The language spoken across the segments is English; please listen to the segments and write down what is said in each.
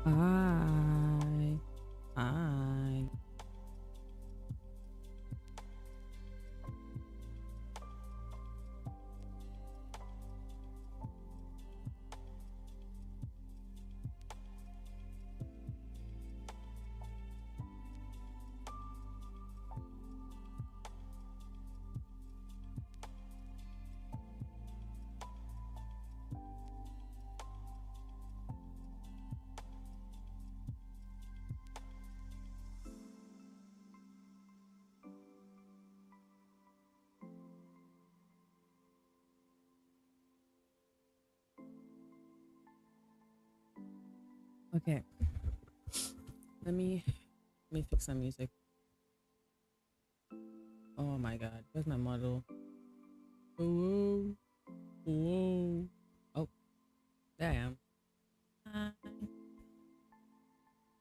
Hi. Hi. Okay. Let me fix some music. Oh my god. Where's my model? Whoa. Whoa. Oh, there I am. Hi.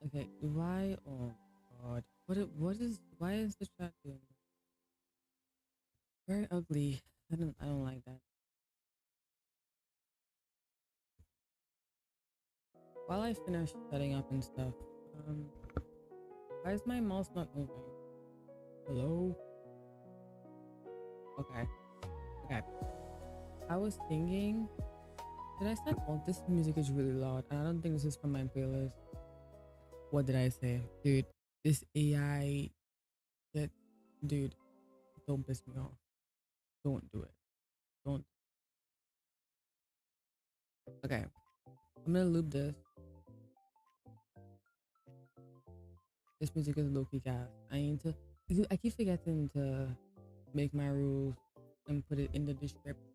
Okay. Why? Oh god. What is why is the chat doing that? Very ugly. I don't like that. While I finish setting up and stuff, um, why is my mouse not moving? Hello? Okay. Okay. I was thinking, did I set well this music is really loud and I don't think this is from my playlist. What did I say? Dude, this AI that dude, don't piss me off. Don't do it. Don't okay. I'm gonna loop this. This music is low key gas. I need to I keep forgetting to make my rules and put it in the description.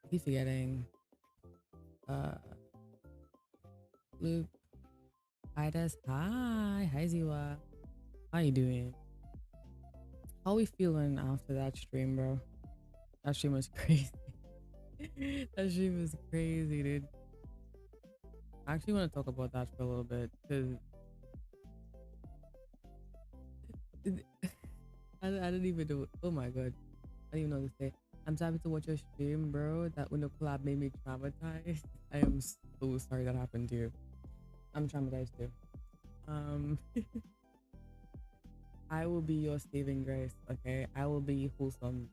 I keep forgetting. Uh loop. Hi Des. Hi. Hi Ziwa. How you doing? How we feeling after that stream, bro? That stream was crazy. That stream was crazy, dude. I actually want to talk about that for a little bit because I don't even know. Oh my god, I don't even know what to say. I'm so happy to watch your stream, bro. That when the collab made me traumatized. I am so sorry that happened to you. I'm traumatized too. Um, I will be your saving grace. Okay, I will be wholesome,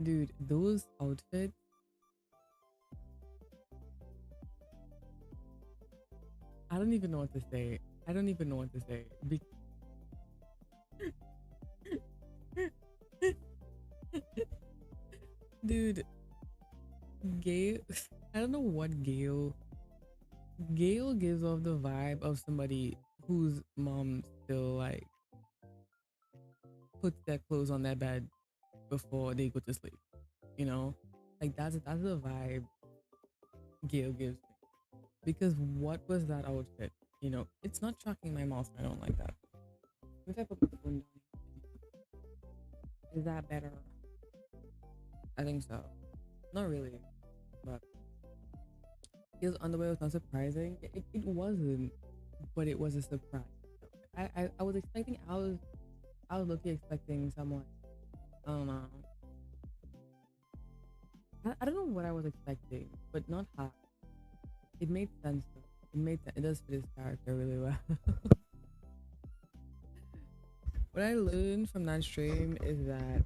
dude. Those outfits. I don't even know what to say. I don't even know what to say. Dude, Gail. I don't know what Gail gives off the vibe of somebody whose mom still like puts their clothes on their bed before they go to sleep. You know, like that's the vibe Gail gives me. Because what was that outfit? You know, it's not tracking my mouse. I don't like that. If I put my phone down, is that better? I think so. Not really, but Gail's underwear was not surprising. It wasn't, but it was a surprise. I was expecting. I was looking expecting someone. I don't know. I don't know what I was expecting, but not hot. It made sense though. It does fit his character really well. What I learned from that stream is that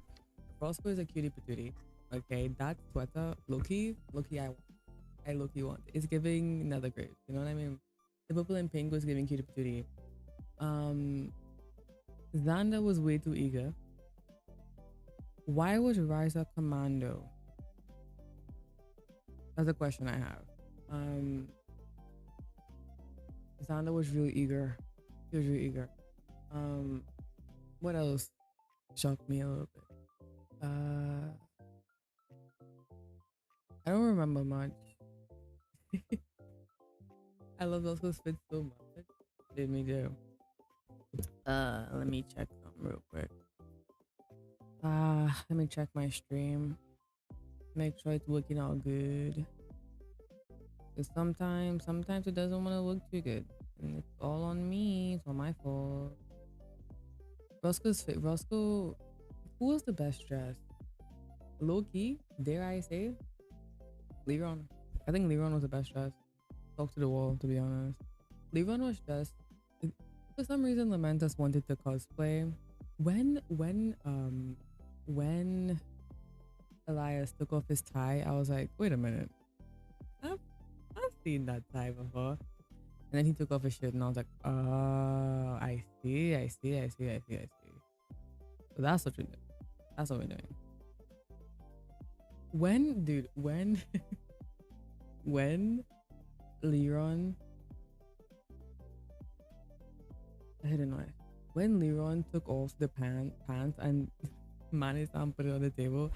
Roscoe is a cutie patootie. Okay, that sweater, Loki, I Loki want. It's giving nether grapes. You know what I mean? The purple and pink was giving cutie patootie. Um, Xander was way too eager. Why was Ryza commando? That's a question I have. Um, Xander was really eager. He was really eager. Um, what else shocked me a little bit? I don't remember much. I love those spit so much. Did me do. Let me check them real quick. Let me check my stream. Make sure it's working out good. Cause sometimes it doesn't want to look too good, and it's all on me. It's all my fault. Roscoe's fit. Roscoe, who was the best dressed? Low key, dare I say, Leron. I think Leron was the best dressed. talk to the wall, to be honest. Levon was just for some reason Lamentus wanted to cosplay. When Elias took off his tie, I was like, wait a minute. I've I've seen that tie before. And then he took off his shirt and I was like, oh, I see. So that's what we're doing. That's what we're doing. When when Leron I didn't know it. When Leron took off the pants and Mane-san put it on the table,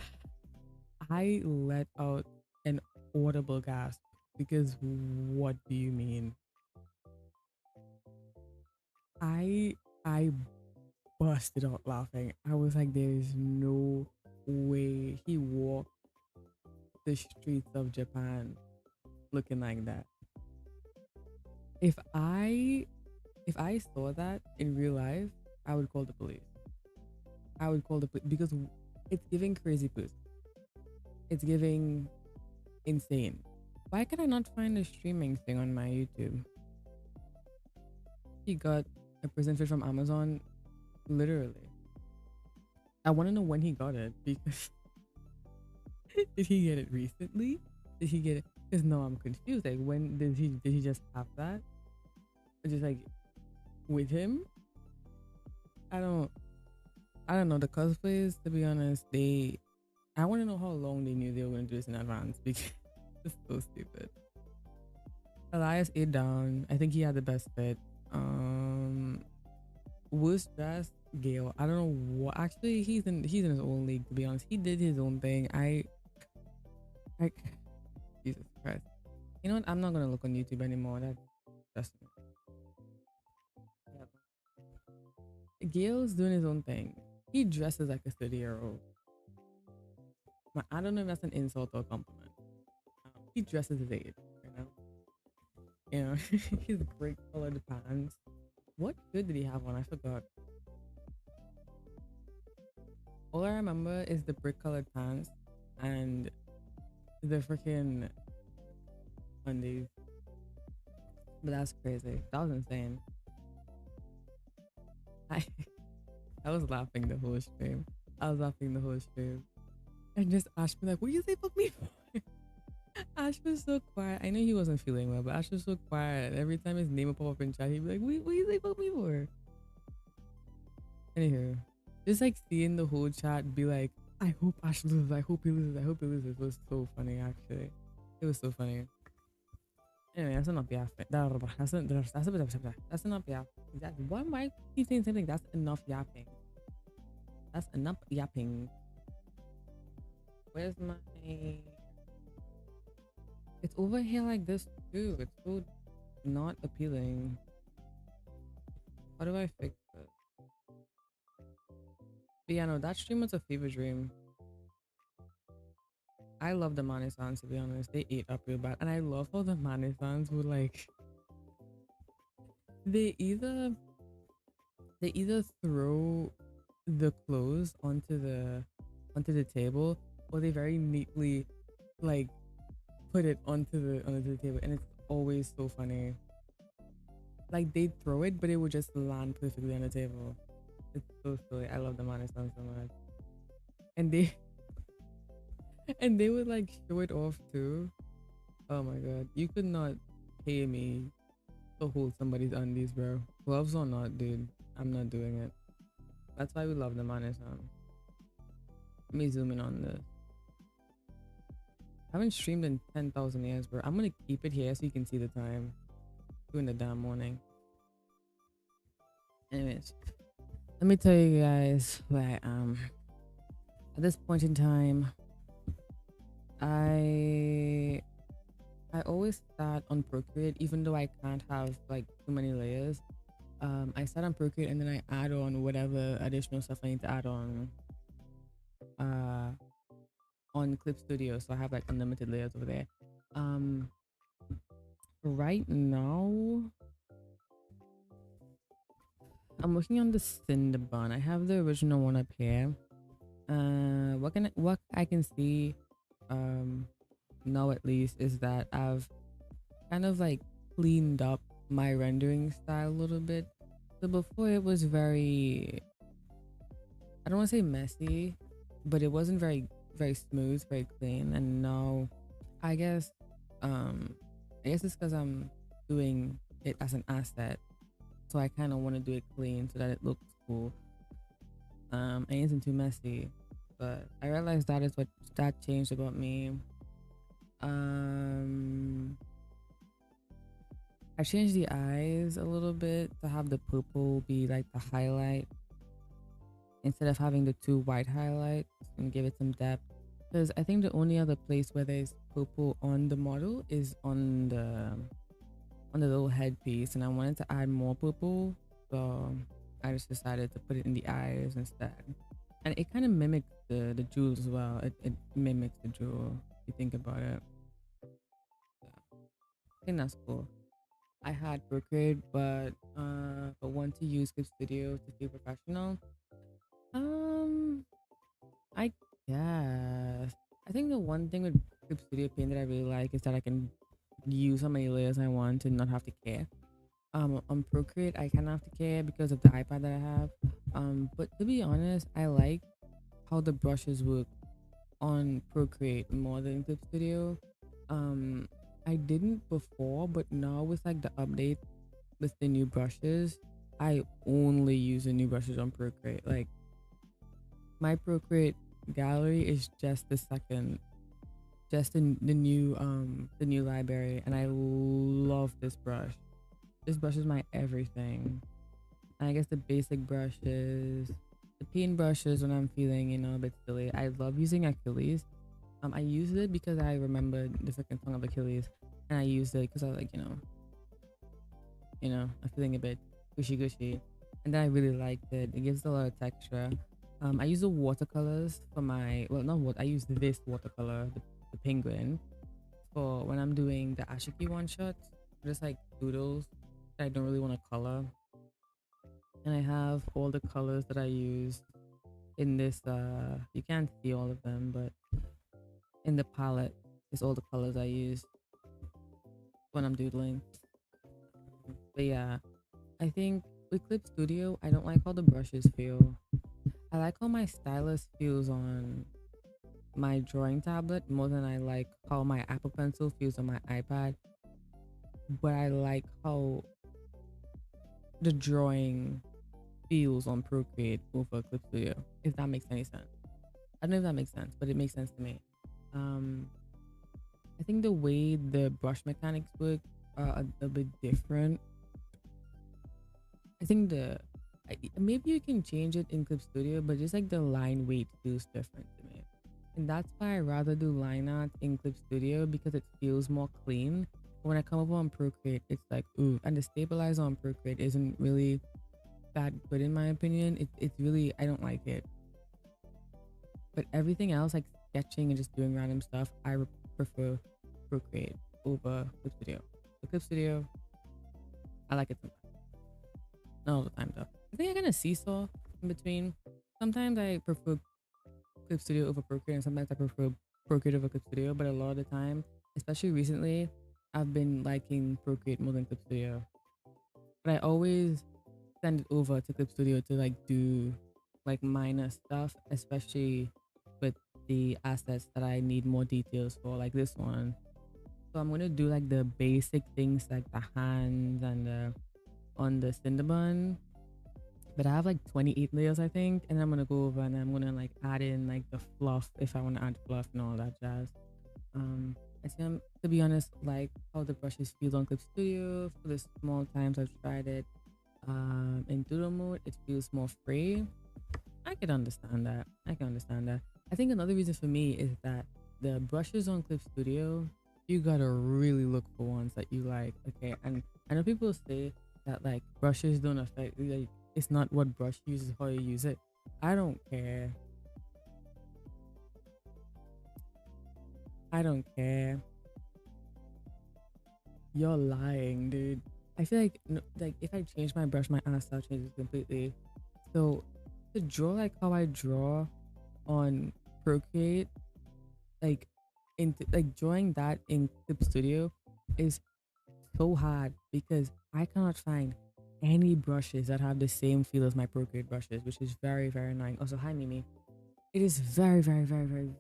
I let out an audible gasp because what do you mean? I I busted out laughing. I was like, there is no way he walked the streets of Japan looking like that. If I saw that in real life, I would call the police. I would call the police because it's giving crazy puss. It's giving insane. Why can I not find a streaming thing on my YouTube? He got a prison fish from Amazon, literally. I want to know when he got it because did he get it recently? Did he get it? Because no, I'm confused. Like when did he just have that? Or just like with him? I don't I don't know. The cosplays, to be honest, I want to know how long they knew they were going to do this in advance because it's so stupid. Elias ate down. I think he had the best fit. Worst dress, Gale. I don't know what. Actually, he's in his own league. To be honest, he did his own thing. I Jesus Christ. You know what? I'm not gonna look on YouTube anymore. That's Gale's doing his own thing. He dresses like a 30-year-old. I don't know if that's an insult or a compliment. He dresses his age, you know. You know, his brick colored pants. What good did he have on? I forgot. All I remember is the brick colored pants and the freaking undies. But that's crazy. That was insane. I I was laughing the whole stream. I was laughing the whole stream. And just Ash was like, what do you say fuck me for? Ash was so quiet. I know he wasn't feeling well, but Ash was so quiet. Every time his name would pop up in chat, he'd be like, what do you say fuck me for? Anywho, just like seeing the whole chat be like, I hope Ash loses, I hope he loses, I hope he loses was so funny actually. It was so funny. Anyway, that's enough yapping. That's enough yapping. Exactly. Why am I keep saying something? That's enough yapping. That's enough yapping. Where's my it's over here like this too. It's so not appealing. How do I fix it? But yeah, no, that stream was a fever dream. I love the Mane-sans, to be honest. They ate up real bad. And I love how the Mane-sans would like they either throw the clothes onto the table or they very neatly like put it onto the table, and it's always so funny. Like they'd throw it but it would just land perfectly on the table. It's so silly. I love the Mane-san so much. And they and they would like show it off too. Oh my god. You could not pay me to hold somebody's undies, bro. Gloves or not, dude. I'm not doing it. That's why we love the Mane-san. Let me zoom in on this. I haven't streamed in 10,000 years, bro. I'm gonna keep it here so you can see the time. 2 in the damn morning. Anyways, let me tell you guys where I am. At this point in time, I always start on Procreate, even though I can't have like too many layers. I start on Procreate and then I add on whatever additional stuff I need to add on Clip Studio. So I have like unlimited layers over there. Right now I'm working on the Cinnabon. I have the original one up here. What I can see now at least is that I've kind of like cleaned up my rendering style a little bit. So before it was very, I don't want to say messy, but it wasn't very smooth, very clean. And now, I guess, um, I guess it's because I'm doing it as an asset, so I kind of want to do it clean so that it looks cool. And isn't too messy. But I realized that is what that changed about me. Um, I changed the eyes a little bit to have the purple be like the highlight instead of having the two white highlights and give it some depth. Because I think the only other place where there's purple on the model is on the little headpiece, and I wanted to add more purple, so I just decided to put it in the eyes instead. And it kind of mimics the jewels as well. It mimics the jewel if you think about it. I think that's cool. I had Procreate, but want to use Clip Studio to feel professional. Um, I guess I think the one thing with Clip Studio Paint that I really like is that I can use how many layers I want and not have to care. On Procreate, I kind of have to care because of the iPad that I have. But to be honest, I like how the brushes work on Procreate more than Clip Studio. Um, I didn't before, but now with like the update with the new brushes, I only use the new brushes on Procreate. Like my Procreate gallery is just the second, just the new library, and I love this brush. This brush is my everything. And I guess the basic brushes, the paint brushes when I'm feeling, a bit silly. I love using Achilles. I used it because I remembered the second song of Achilles, and I used it because I was like, I'm feeling a bit gushy gushy, and then I really liked it. It gives a lot of texture. I use the watercolors for my, well, not what I use this watercolor, the penguin, for when I'm doing the Ashiki one shots, just like doodles that I don't really want to color. And I have all the colors that I use in this. You can't see all of them, but in the palette is all the colors I use when I'm doodling. But yeah, I think with Clip Studio, I don't like how the brushes feel. I like how my stylus feels on my drawing tablet more than I like how my Apple Pencil feels on my iPad. But I like how the drawing feels on Procreate over Clip Studio, if that makes any sense. I don't know if that makes sense, but it makes sense to me. Um, I think the way the brush mechanics work are a bit different. I think maybe you can change it in Clip Studio, but just like the line weight feels different to me. And that's why I rather do line art in Clip Studio because it feels more clean. When I come up on Procreate, it's like, ooh, and the stabilizer on Procreate isn't really that good in my opinion. It's really, I don't like it. But everything else, like sketching and just doing random stuff, I prefer Procreate over Clip Studio. The Clip Studio, I like it sometimes. Not all the time though. I think I kind of seesaw in between. Sometimes I prefer Clip Studio over Procreate, and sometimes I prefer Procreate over Clip Studio. But a lot of the time, especially recently, I've been liking Procreate more than Clip Studio. But I always send it over to Clip Studio to like do like minor stuff, especially with the assets that I need more details for, like this one. So I'm gonna do like the basic things like the hands and on the Cinnabon. But I have like 28 layers, I think, and I'm gonna go over and I'm gonna like add in like the fluff if I want to add fluff and all that jazz. I think to be honest, like how the brushes feel on Clip Studio for the small times I've tried it. In doodle mode, it feels more free. I can understand that. I can understand that. I think another reason for me is that the brushes on Clip Studio, you gotta really look for ones that you like. Okay, and I know people say that like brushes don't affect, like it's not what brush uses, how you use it. I don't care. I don't care. You're lying, dude. I feel like like if I change my brush, my art style changes completely. So to draw like how I draw on Procreate, like in like drawing that in Clip Studio is so hard because I cannot find any brushes that have the same feel as my Procreate brushes, which is very, very annoying. Also, hi Mimi. It is very, very, very, very,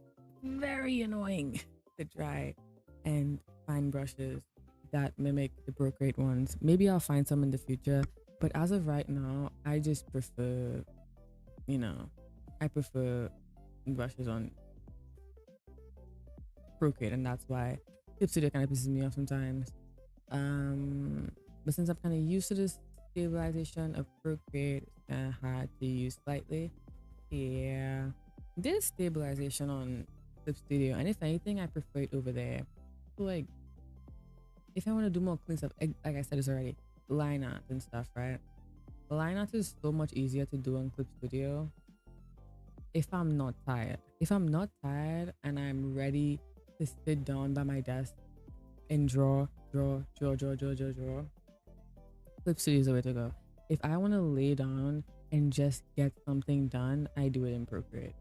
very annoying to try and find brushes that mimic the Procreate ones. Maybe I'll find some in the future, but as of right now, I just prefer, you know, I prefer brushes on Procreate, and that's why Clip Studio kind of pisses me off sometimes. Um, but since I'm kind of used to this stabilization of Procreate, it's kind of hard to use slightly. Yeah, there's stabilization on Clip Studio, and if anything, I prefer it over there. So, like, if I want to do more clean stuff, like I said this already, line art and stuff, right? Line art is so much easier to do on Clip Studio if I'm not tired. If I'm not tired and I'm ready to sit down by my desk and draw, Clip Studio is the way to go. If I want to lay down and just get something done, I do it in Procreate.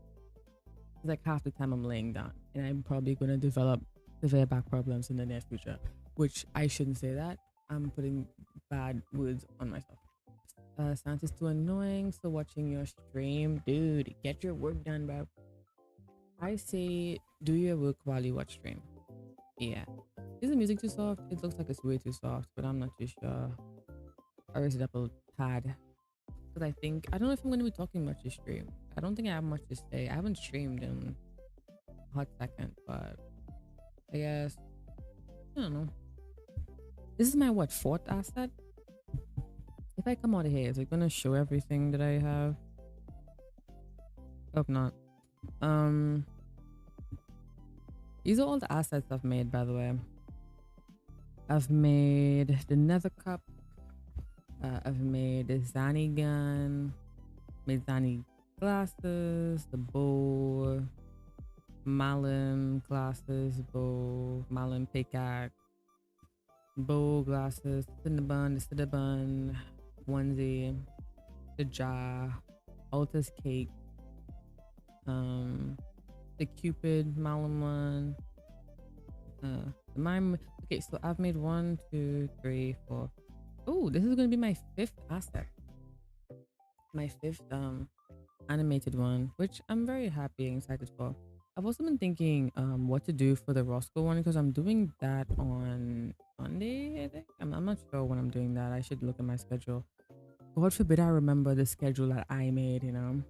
It's like half the time I'm laying down, and I'm probably going to develop severe back problems in the near future, which I shouldn't say that. I'm putting bad words on myself. Santa's too annoying, so watching your stream, dude, get your work done, bro. I say do your work while you watch stream. Yeah. Is the music too soft? It looks like it's way too soft, but I'm not too sure. Or is it up a tad? Because I don't know if I'm going to be talking much this stream. I don't think I have much to say. I haven't streamed in a hot second, but I guess, I don't know. This is my what, fourth asset? If I come out of here, is it going to show everything that I have? Hope not. Um, these are all the assets I've made, by the way. I've made the Nether Cup. I've made the Zani gun, made Zani glasses, the bow, Malin glasses, bow, Malin pickaxe, bow glasses, the cinnamon onesie, the jar, Altus cake, the Cupid Malin one, the mime. Okay, so I've made 1, 2, 3, 4. Oh, this is gonna be my 5th asset. My 5th animated one, which I'm very happy and excited for. I've also been thinking what to do for the Roscoe one because I'm doing that on Sunday, I think. I'm not sure when I'm doing that. I should look at my schedule. God forbid I remember the schedule that I made, you know.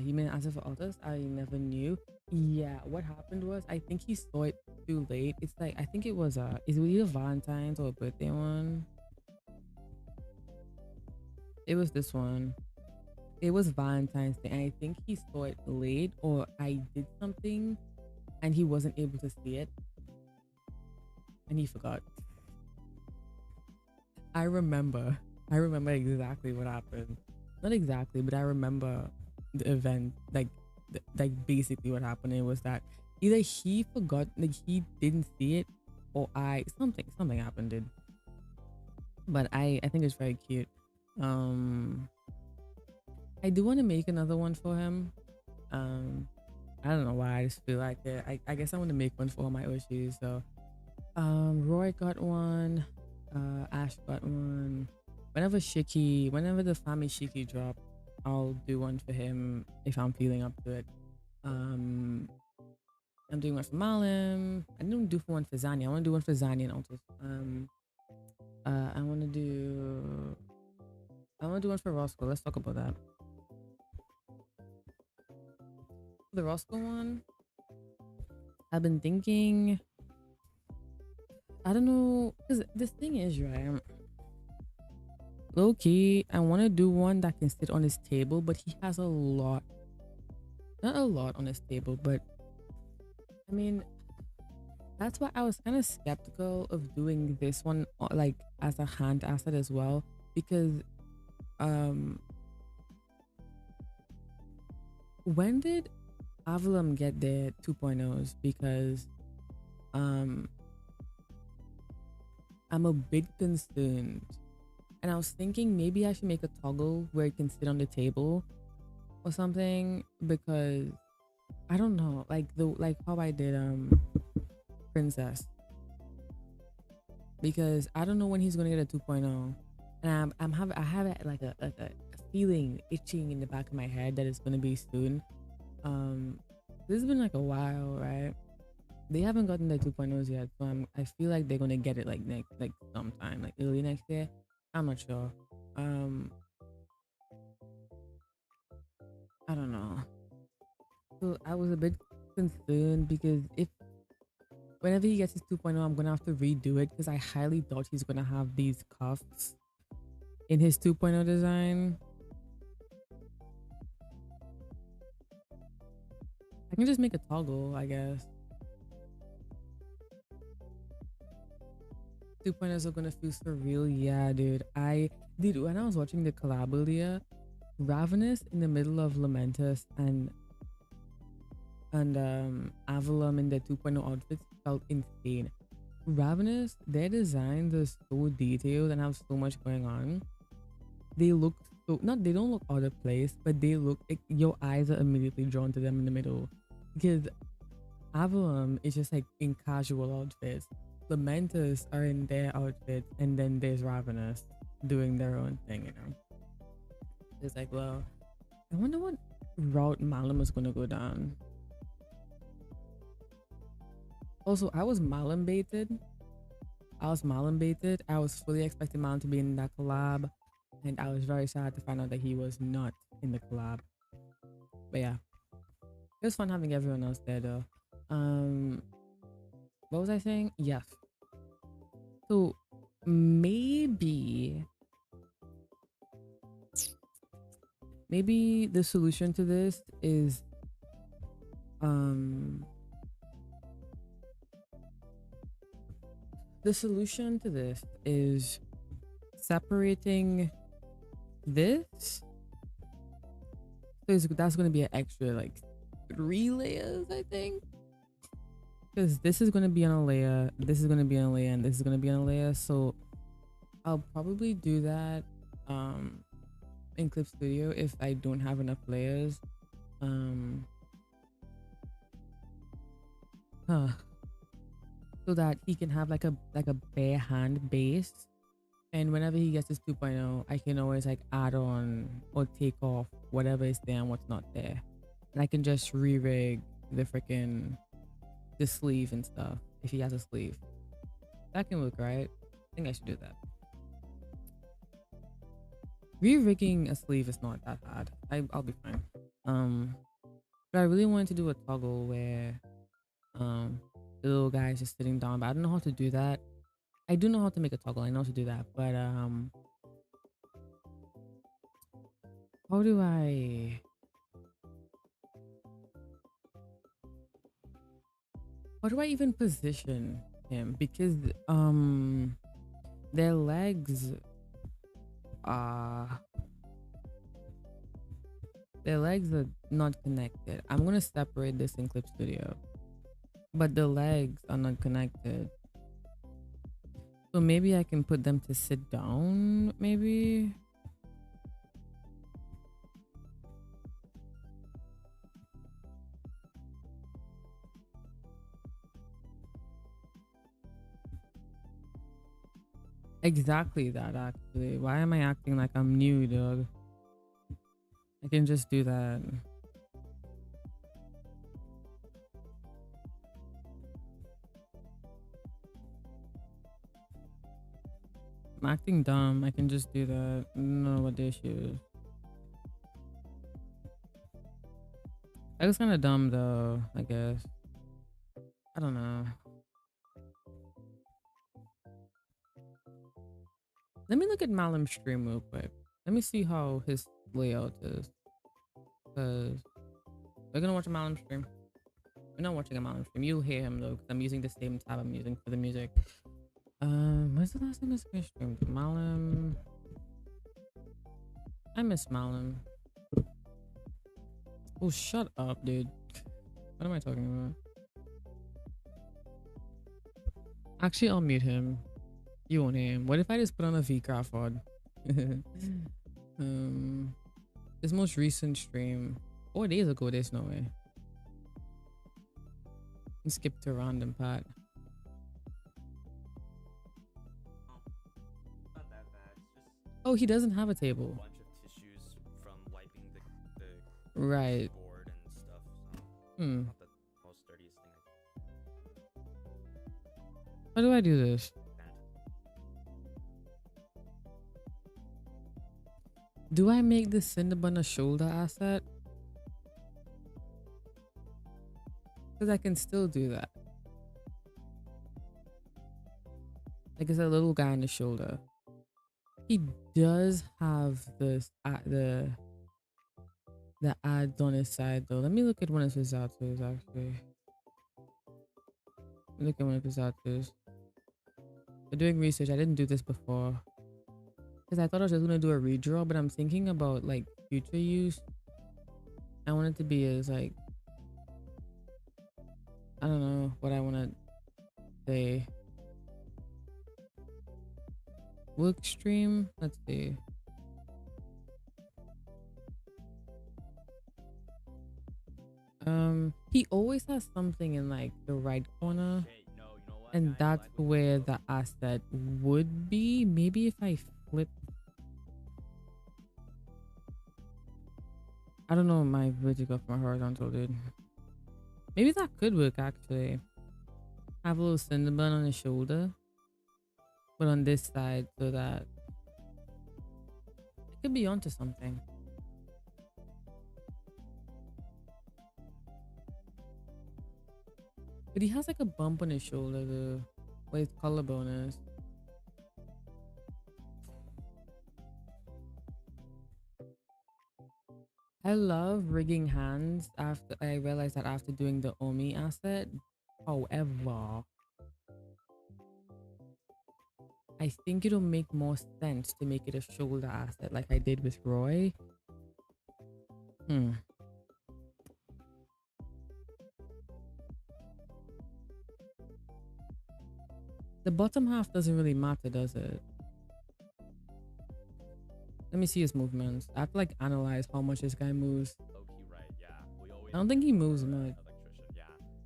He made an answer for others. I never knew. Yeah, what happened was I think he saw it too late. It's like I think it was is it either Valentine's or a birthday one? It was this one. It was Valentine's Day, and I think he saw it late, or I did something and he wasn't able to see it and he forgot. I remember. I remember exactly what happened. Not exactly, but I remember the event. Like basically what happened. It was that either he forgot, like he didn't see it, or something happened. Did. But I think it's very cute. Um, I do want to make another one for him. I don't know why. I just feel like it. I guess I want to make one for all my Oshis. So, Roy got one. Ash got one. Whenever the family Shiki drop, I'll do one for him if I'm feeling up to it. Um, I'm doing one for Malim. I didn't do for one for Zani. I want to do one for Zani and Altus. I want to do. I want to do one for Roscoe. Let's talk about that. The Roscoe one, I've been thinking. I don't know, because this thing is right. Low key, I want to do one that can sit on his table, but he has a lot. Not a lot on his table, but I mean, that's why I was kind of skeptical of doing this one like as a hand asset as well, because um when did Avalon get their 2.0s? Because um I'm a bit concerned, and I was thinking maybe I should make a toggle where it can sit on the table or something, because I don't know, like how I did Princess. because I don't know when he's gonna get a 2.0, and I have a feeling itching in the back of my head that it's gonna be soon. Um, this has been like a while, right? They haven't gotten their 2.0s yet, so I feel like they're gonna get it like next, like sometime, like early next year. I'm not sure. Um, I don't know. So I was a bit concerned because if whenever he gets his 2.0, I'm gonna have to redo it because I highly doubt he's gonna have these cuffs in his 2.0 design. I can just make a toggle, I guess. 2.0s are gonna feel surreal, yeah, dude. Dude, when I was watching the collab earlier, Ravenous in the middle of Lamentus and Avalon in their 2.0 outfits felt insane. Ravenous, their designs are so detailed and have so much going on. They look so not they don't look out of place, but they look like your eyes are immediately drawn to them in the middle. Because Avalon is just like in casual outfits. Lamentus are in their outfits, and then there's Ravenous doing their own thing, you know. It's like, well, I wonder what route Malum is gonna go down. Also, I was Malum baited. I was fully expecting Malum to be in that collab, and I was very sad to find out that he was not in the collab. But yeah, it was fun having everyone else there though. Um, what was I saying? Yes. So maybe maybe the solution to this is um the solution to this is separating this. So that's going to be an extra like 3 layers, I think, because this is going to be on a layer, this is going to be on a layer, and this is going to be on a layer. So I'll probably do that in Clip Studio if I don't have enough layers. Huh. So that he can have like a bare hand base, and whenever he gets his 2.0, I can always like add on or take off whatever is there and what's not there, and I can just re-rig the sleeve and stuff if he has a sleeve. That can work, right? I think I should do that. Re-rigging a sleeve is not that hard. I'll be fine. But I really wanted to do a toggle where the little guy is just sitting down, but I don't know how to do that. I do know how to make a toggle. I know how to do that, but how do I? How do I even position him? Because their legs are not connected. I'm gonna separate this in Clip Studio, but the legs are not connected. So maybe I can put them to sit down, maybe. Exactly that, actually. Why am I acting like I'm new, dog? I can just do that. I'm acting dumb. I can just do that. I don't know what the issue is. I was kind of dumb, though, I guess. I don't know. Let me look at Malam's stream real quick. Let me see how his layout is. Because we're going to watch a Malam stream. We're not watching a Malam stream. You'll hear him, though, because I'm using the same tab I'm using for the music. When's the last time this guy streamed? Malam. I miss Malam. Oh, shut up, dude. What am I talking about? Actually, I'll mute him. You won't hear him. What if I just put on a V Crawford? His most recent stream 4 days ago. There's no way. Skip to a random part. Oh, he doesn't have a table. bunch of tissues from wiping the Right. board and stuff. So Hmm. not the most dirtiest thing How do I do this? I can. Do I make the Cinnabon a shoulder asset? Because I can still do that. Like it's a little guy on the shoulder. He does have this the ads on his side though. Let me look at one of his outfits actually. Look at one of his outfits. For doing research, I didn't do this before. Because I thought I was just gonna do a redraw, but I'm thinking about like future use. I want it to be as like I don't know what I wanna say. Work stream. Let's see. He always has something in like the right corner, Okay, no, you know what, and guys? that's Lag with where Nico. the asset would be. Maybe if I flip, I don't know my vertical from my horizontal, dude. Maybe that could work actually. Have a little cinnamon on his shoulder, but on this side so that it could be onto something. But he has like a bump on his shoulder, the where his collarbone is. I love rigging hands after I realized that after doing the Omi asset. However, I think it'll make more sense to make it a shoulder asset like I did with Roy. The bottom half doesn't really matter, does it? Let me see his movements. I have to like analyze how much this guy moves. Low-key right, yeah. We always I don't think he look moves for, much. electrician, yeah.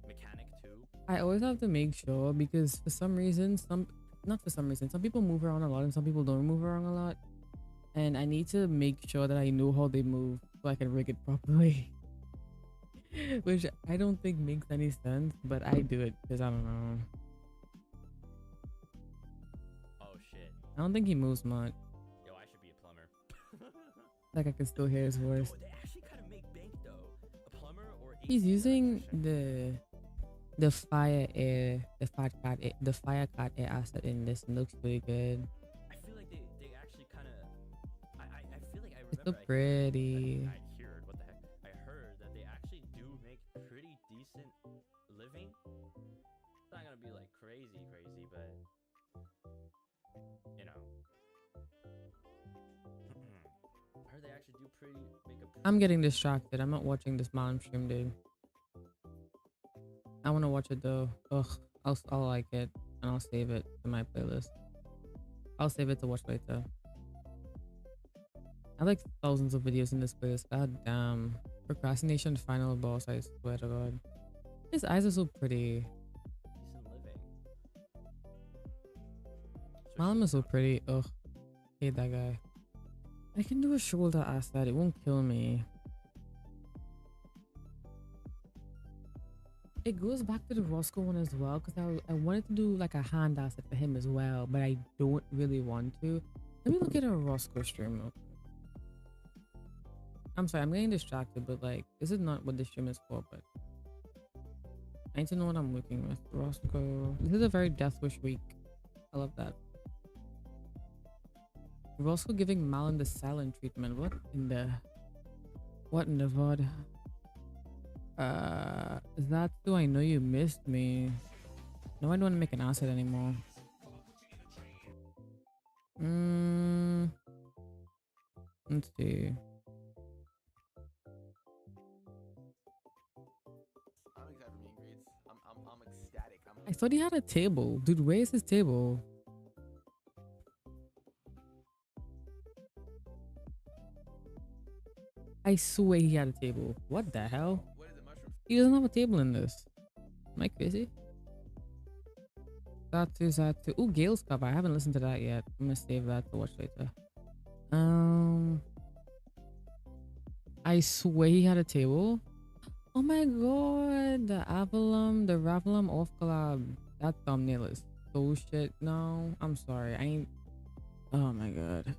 Mechanic too. I always have to make sure because for some reason, not for some reason, some people move around a lot and some people don't move around a lot. And I need to make sure that I know how they move so I can rig it properly. Which I don't think makes any sense, but I do it because I don't know. Oh shit. I don't think he moves much. Yo, I should be a plumber. Like I can still hear his voice. Yo, they actually kind of make bank though. A plumber or He's AC using electrician. the fire air, the fire cat air asset in this and looks really good. I feel like they actually kind of. I feel like I It's so remember. pretty. I heard what the heck. I heard that they actually do make pretty decent living. It's not gonna be like crazy, but you know. I heard they actually do make a. I'm getting distracted. I'm not watching this mom stream, dude. I want to watch it though. Ugh, I'll like it and I'll save it to my playlist. I'll save it to watch later. I have like thousands of videos in this playlist. God damn. Procrastination final boss, I swear to God. His eyes are so pretty. Decent living. Malum is so pretty. Ugh. Hate that guy. I can do a shoulder asset. It won't kill me. It goes back to the Roscoe one as well because I wanted to do like a hand asset for him as well, but I don't really want to. Let me look at a Roscoe stream real quick. I'm sorry, I'm getting distracted, but like, this is not what this stream is for, but I need to know what I'm looking with. Roscoe. This is a very Death Wish week. I love that. Roscoe giving Malin the silent treatment. What in the VOD? That's who I know you missed me. No, I don't want to make an asset anymore. Let's see. I'm excited for meet and greets. I'm ecstatic. I thought he had a table. Dude, where is his table? I swear he had a table. What the hell? What is it, mushroom? He doesn't have a table in this. Am I crazy? Zatu. Ooh, Gale's cover. I haven't listened to that yet. I'm gonna save that to watch later. Um, I swear he had a table. Oh my god, the Ravelum off collab. That thumbnail is so shit. No, I'm sorry. I ain't. Oh my god.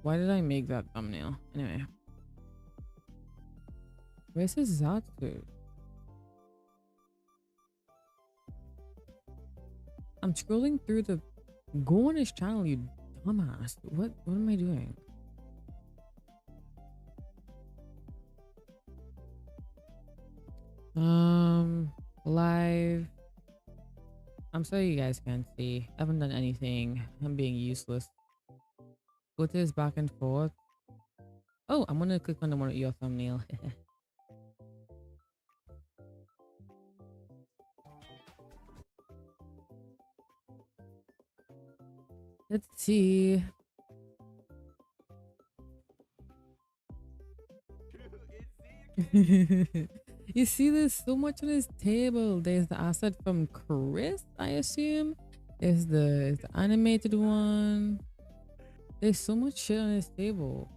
Why did I make that thumbnail? Anyway, where's his Zatsu? I'm scrolling through the. Go on his channel, you dumbass. What am I doing? Live. I'm sorry you guys can't see. I haven't done anything. I'm being useless. Go to his back and forth. Oh, I'm gonna click on the one with your thumbnail. Let's see. You see, there's so much on his table. There's the asset from Chris, I assume. There's the animated one. There's so much shit on his table.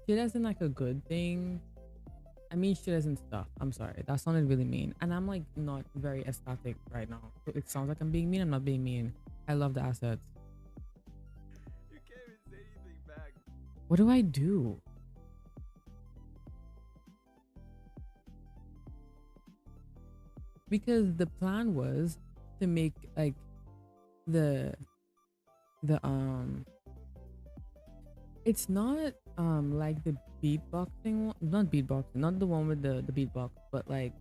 Shit isn't like a good thing. I mean shit isn't stuff. I'm sorry. That sounded really mean. And I'm like not very aesthetic right now. So it sounds like I'm being mean. I'm not being mean. I love the assets. You can't even say anything back. What do I do? Because the plan was to make like the it's not like the beatboxing one, not beatboxing, not the one with the beatbox, but like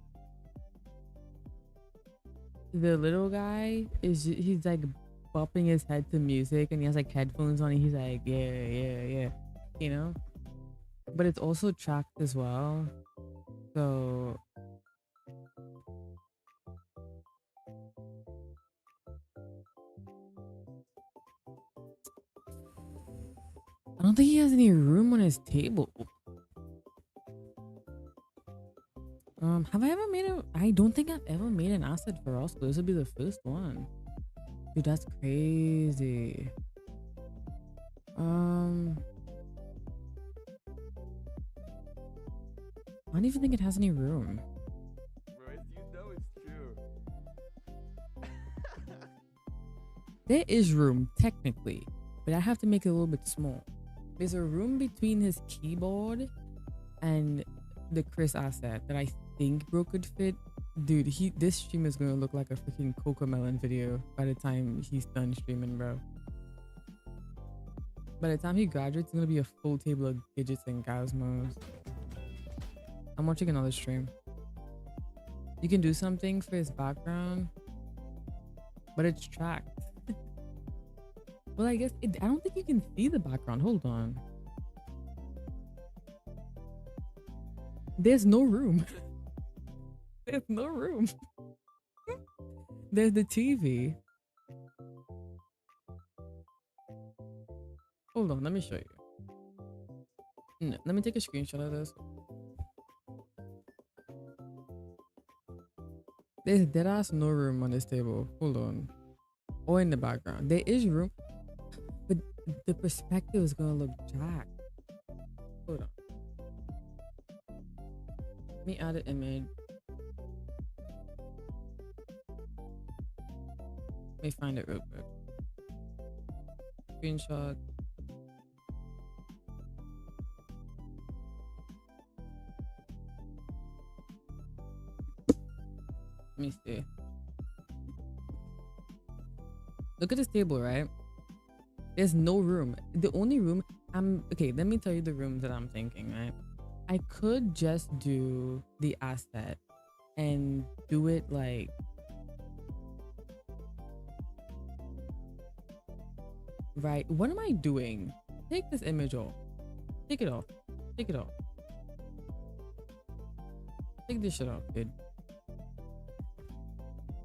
the little guy he's like bopping his head to music and he has like headphones on and he's like yeah, you know, but it's also tracked as well. So I don't think he has any room on his table. Have I ever made a? I don't think I've ever made an asset for Roscoe. This would be the first one. Dude, that's crazy. I don't even think it has any room. Bro, you know it's true. There is room, technically, but I have to make it a little bit small. There's a room between his keyboard and the Chris asset that I think bro could fit. Dude, this stream is gonna look like a freaking Cocomelon video by the time he's done streaming, bro. By the time he graduates, it's gonna be a full table of digits and gizmos. I'm watching another stream. You can do something for his background, but it's tracked. Well, I guess I don't think you can see the background. Hold on. There's no room. There's no room. There's the TV. Hold on, let me show you. No, let me take a screenshot of this. There's dead ass no room on this table. Hold on. Or in the background. There is room, but the perspective is gonna look jacked. Hold on. Let me add an image. Let me find it real quick. Screenshot. Let me see. Look at this table, right? There's no room. The only room okay, let me tell you the rooms that I'm thinking, right? I could just do the asset and do it like right. What am I doing? Take this image off. Take it off. Take it off. Take this shit off, dude.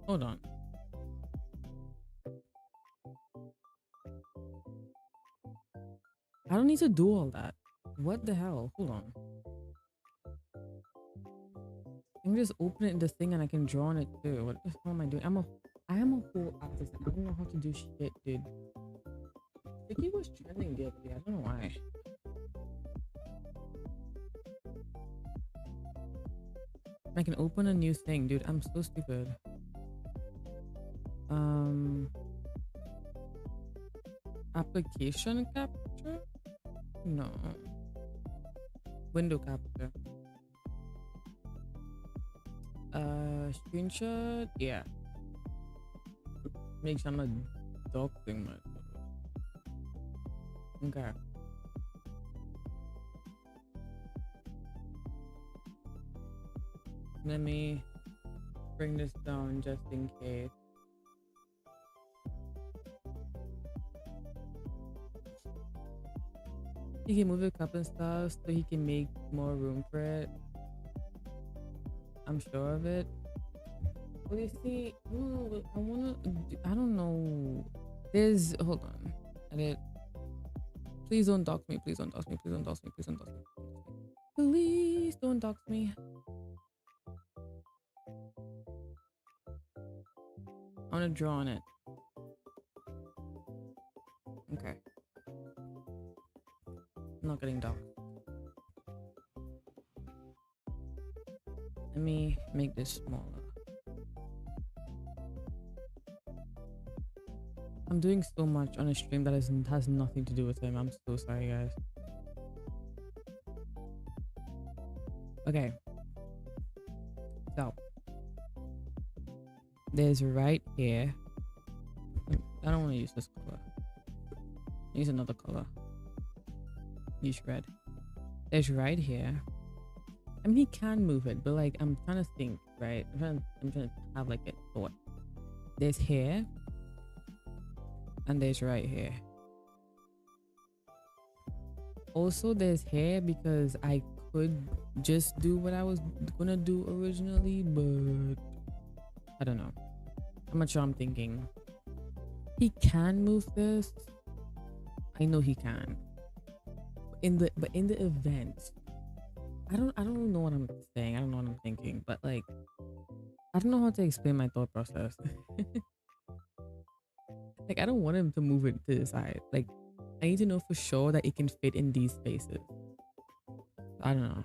Hold on. I don't need to do all that. What the hell? Hold on. I can just open it in the thing and I can draw on it too. What the hell am I doing? I am a whole artist. I don't know how to do shit, dude. Vicky was trending the other day. I don't know why. I can open a new thing, dude. I'm so stupid. Application capture? No. Window capture. Screenshot? Yeah. Make sure I'm not doxing myself. Okay. Let me bring this down just in case. He can move it up and stuff so he can make more room for it. I'm sure of it. Well, you see, I don't know. There's, hold on. Edit. Please don't dox me. Please don't dox me. Please don't dox me. Please don't dox me. Please don't dox me. I want to draw on it. Okay. I'm not getting doxed. Let me make this smaller. I'm doing so much on a stream that has nothing to do with him. I'm so sorry, guys. Okay. So there's right here. I don't want to use this color. Use another color. Use red. There's right here. I mean, he can move it, but like, I'm trying to think, right? I'm trying to have like a thought. There's here. And there's right here. Also, there's here because I could just do what I was gonna do originally, but I don't know. I'm not sure I'm thinking. He can move this. I know he can. But in the event, I don't know what I'm saying. I don't know what I'm thinking, but like, I don't know how to explain my thought process. Like, I don't want him to move it to the side. Like, I need to know for sure that it can fit in these spaces. I don't know.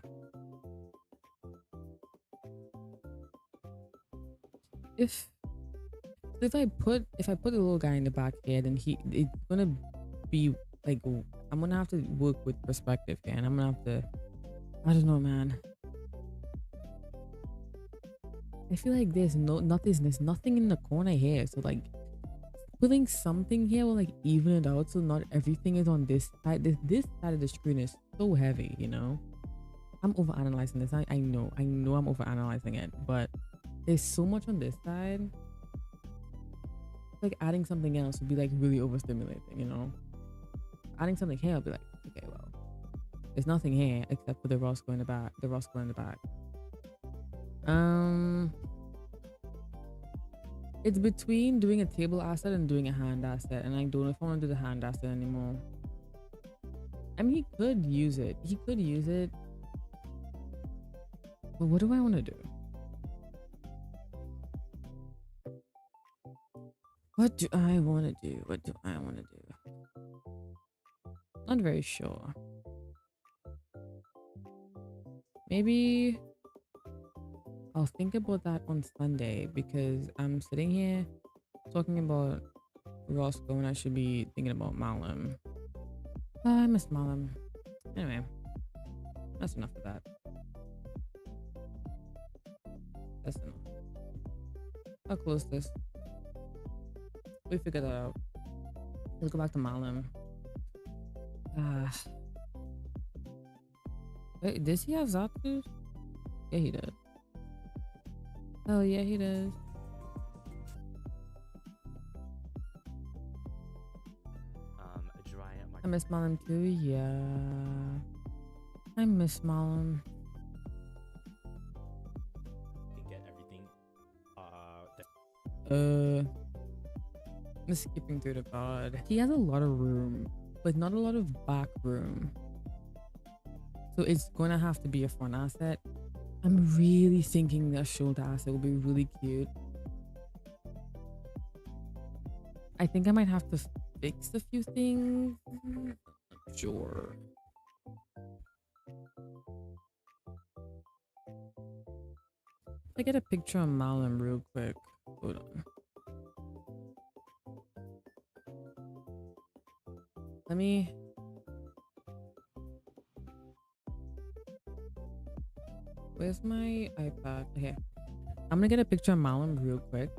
If I put the little guy in the back here, then it's gonna be like, I'm gonna have to work with perspective here, and I'm gonna have to, I don't know, man. I feel like there's nothing in the corner here, so like putting something here will like even it out, so not everything is on this side. This side of the screen is so heavy, you know. I'm overanalyzing this. I know I'm overanalyzing it, but there's so much on this side. Like adding something else would be like really overstimulating, you know. Adding something here, I'll be like, okay, well, there's nothing here except for the Roscoe in the back. It's between doing a table asset and doing a hand asset, and I don't know if I want to do the hand asset anymore. I mean, he could use it. But what do I want to do? What do I want to do? Not very sure. Maybe I'll think about that on Sunday, because I'm sitting here talking about Roscoe and I should be thinking about Malum. I miss Malum. Anyway, that's enough of that. That's enough. I'll close this. We figured that out. Let's go back to Malum. Wait, does he have Zatu? Yeah, he does. Oh yeah, he does. I miss Malum too. Yeah, I miss Malum. Can get everything. I'm skipping through the pod. He has a lot of room, but not a lot of back room. So it's gonna have to be a front asset. I'm really thinking that shoulder asset will be really cute. I think I might have to fixed a few things. Sure. I get a picture of Malum real quick. Hold on. Let me. Where's my iPad? Okay. I'm gonna get a picture of Malum real quick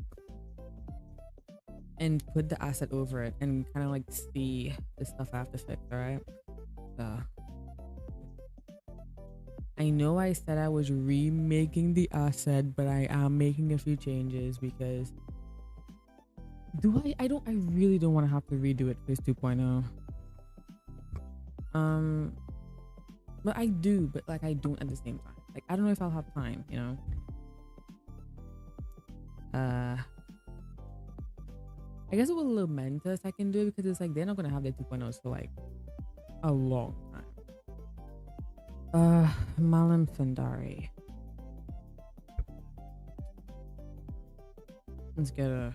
and put the asset over it and kind of like see the stuff I have to fix, alright? I know I said I was remaking the asset, but I am making a few changes because I really don't want to have to redo it for this 2.0. But I do, but like I don't at the same time. Like I don't know if I'll have time, you know. I guess it will lament us I can do it because it's like they're not gonna have their 2.0s for like a long time. Malam Sundari. Let's get a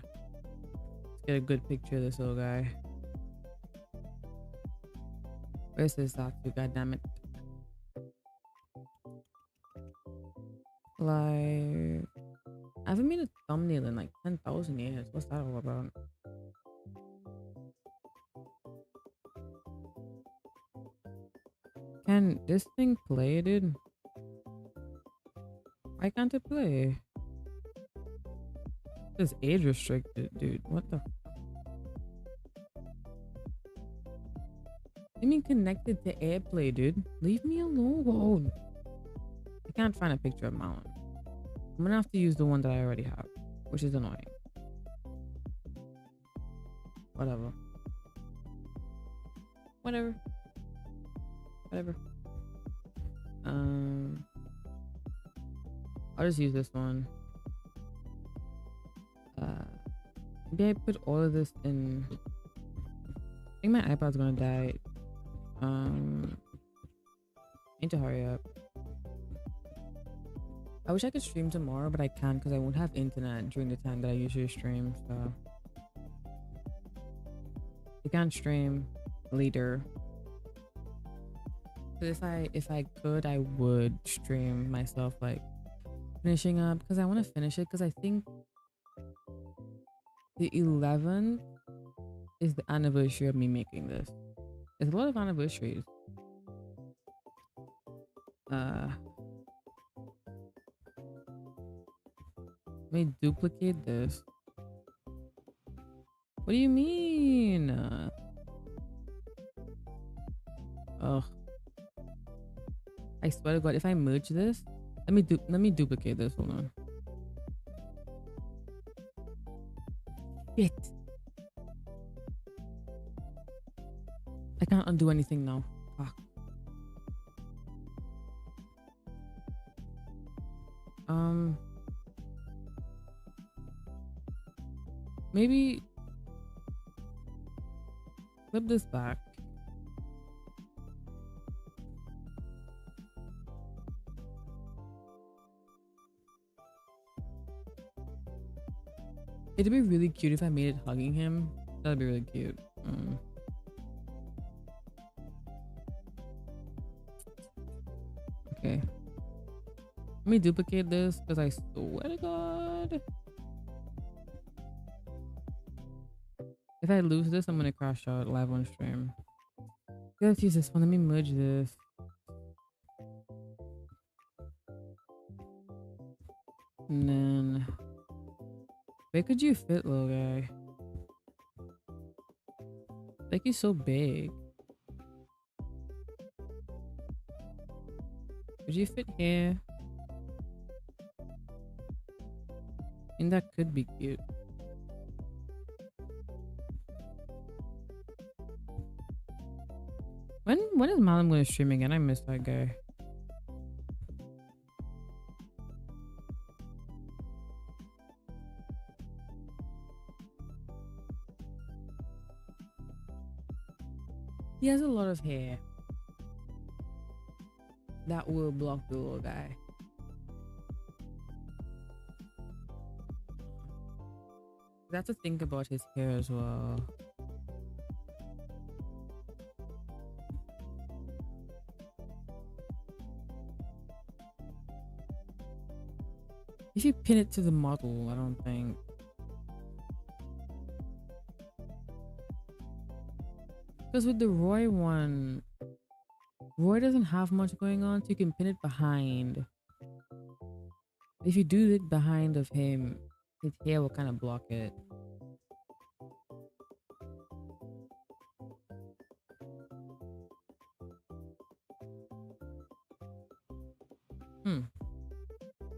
good picture of this little guy. Where's this Zatu? God damn it. Like I haven't made a thumbnail in like 10,000 years. What's that all about? Can this thing play, dude? Why can't it play? It's age restricted, dude. What the? I mean, connected to AirPlay, dude. Leave me alone. I can't find a picture of Malin. I'm gonna have to use the one that I already have, which is annoying. Whatever. I'll just use this one. Maybe I put all of this in. I think my iPad's gonna die. Need to hurry up. I wish I could stream tomorrow, but I can't because I won't have internet during the time that I usually stream. So I can't stream later. So if I could, I would stream myself like finishing up because I want to finish it because I think the 11th is the anniversary of me making this. There's a lot of anniversaries. Let me duplicate this. What do you mean? Ugh. I swear to God, if I merge this, let me duplicate this. Hold on. Shit. I can't undo anything now. Fuck. Maybe flip this back. It'd be really cute if I made it hugging him. That'd be really cute. Okay. Let me duplicate this because I swear to God. If I lose this, I'm gonna crash out live on stream. Let's use this one. Let me merge this. And then where could you fit, little guy? Like he's so big. Would you fit here? And that could be cute. When is Malam gonna stream again? I miss that guy. He has a lot of hair that will block the little guy. I have to think about his hair as well. If you pin it to the model, I don't think. Because with the Roy one, Roy doesn't have much going on, so you can pin it behind. If you do it behind of him, his hair will kind of block it.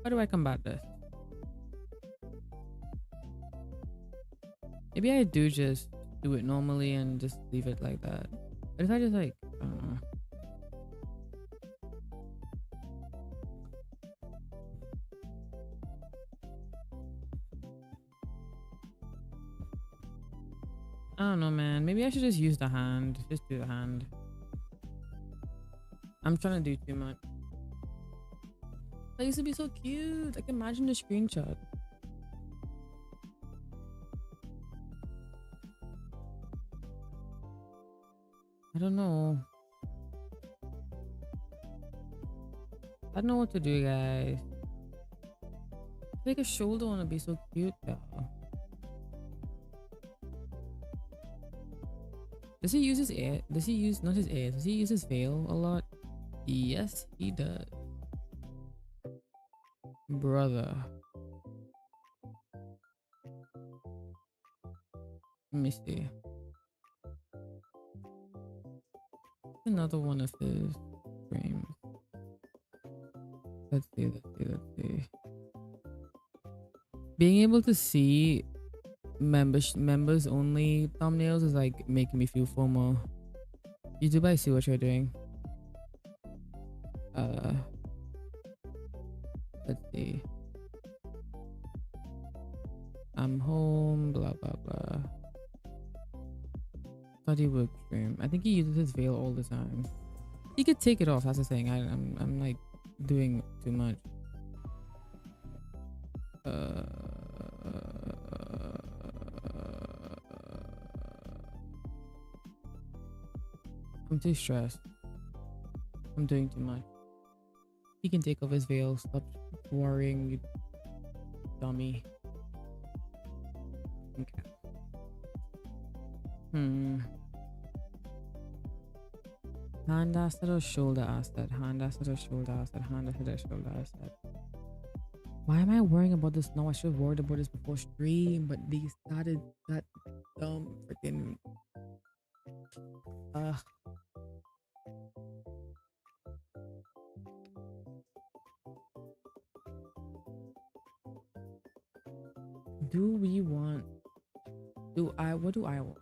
How do I combat this? Maybe I do just do it normally and just leave it like that. But if I just like, I don't know. I don't know, man. Maybe I should just use the hand. Just do the hand. I'm trying to do too much. That used to be so cute. Like, imagine the screenshot. I don't know. I don't know what to do, guys. I think a shoulder one would be so cute, though. Does he use his air? Does he use, not his air, does he use his veil a lot? Yes, he does. Brother. Let me see. Another one of his frames. Let's see. Being able to see members only thumbnails is like making me feel FOMO. YouTube, I see what you're doing. Let's see. I'm home, blah blah blah. Study work stream. I think he uses his veil all the time. He could take it off, that's the thing. I'm like doing too much. I'm too stressed. I'm doing too much. He can take off his veil. Stop worrying, you dummy. Okay. Hand asset or shoulder asset? Hand asset or shoulder asset? Hand asset or shoulder asset? Why am I worrying about this now? I should have worried about this before stream, but they started that dumb freaking. Do we want? What do I want?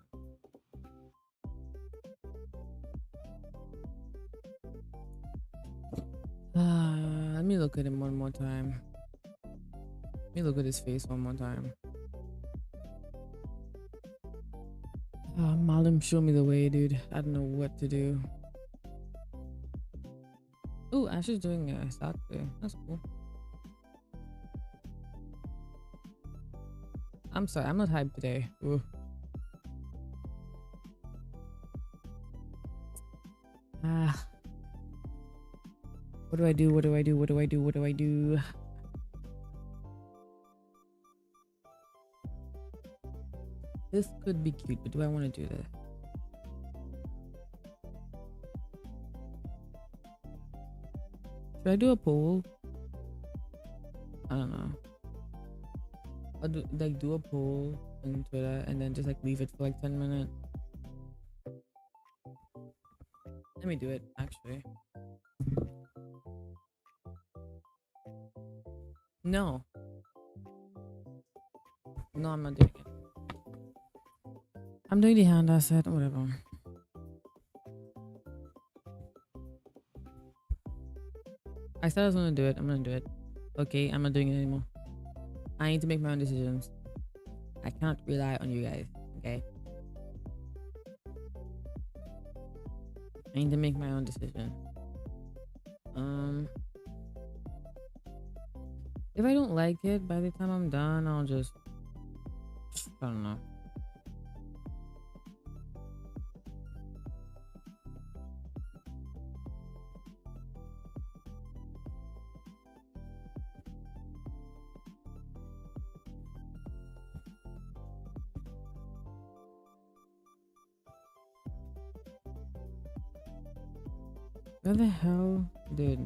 Let me look at him one more time. Let me look at his face one more time. Malim, show me the way, dude. I don't know what to do. Oh, Ash is doing a Saturday. That's cool. I'm sorry, I'm not hyped today. Ooh. What do I do? What do I do? What do I do? What do I do? This could be cute, but do I want to do this? Should I do a poll? I don't know. I'll do a poll on Twitter and then just like leave it for like 10 minutes. Let me do it actually. No. No, I'm not doing it. I'm doing the hand asset, whatever. I said I was gonna do it. I'm gonna do it. Okay, I'm not doing it anymore. I need to make my own decisions. I can't rely on you guys. Okay. I need to make my own decision. If I don't like it by the time I'm done, I'll just, I don't know. Where the hell, dude?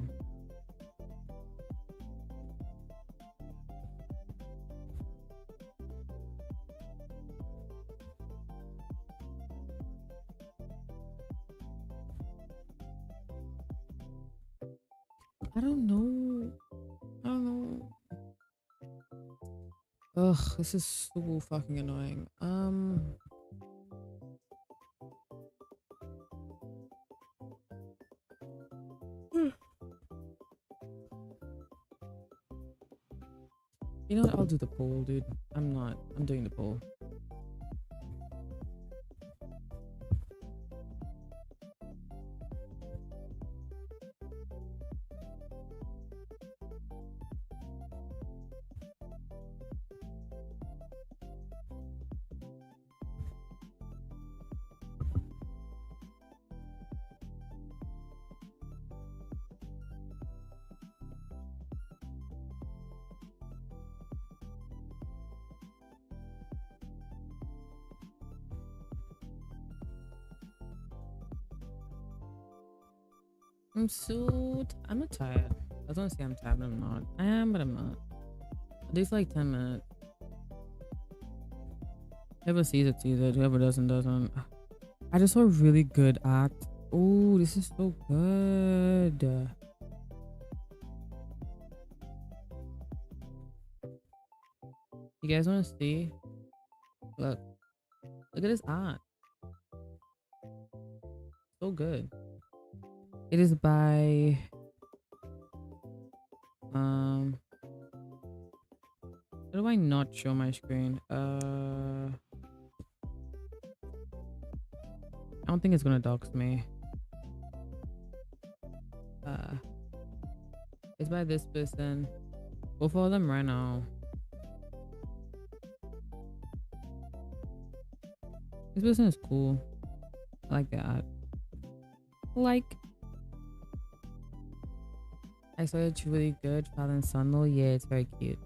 I don't know. I don't know. Ugh, this is so fucking annoying. You know what? I'll do the poll, dude. I'm not. I'm doing the poll. I'm not tired. I was gonna say I'm tired, but I'm not. I am, but I'm not. I'll do for like 10 minutes. Whoever sees it, sees it. Whoever doesn't, doesn't. I just saw a really good art. Oh, this is so good. You guys wanna see? Look. Look at this art. So good. It is by how do I not show my screen? I don't think it's gonna dox me. It's by this person. Go follow them right now. This person is cool. I like that. Like, I saw it's really good. Father and son though. Yeah, it's very cute.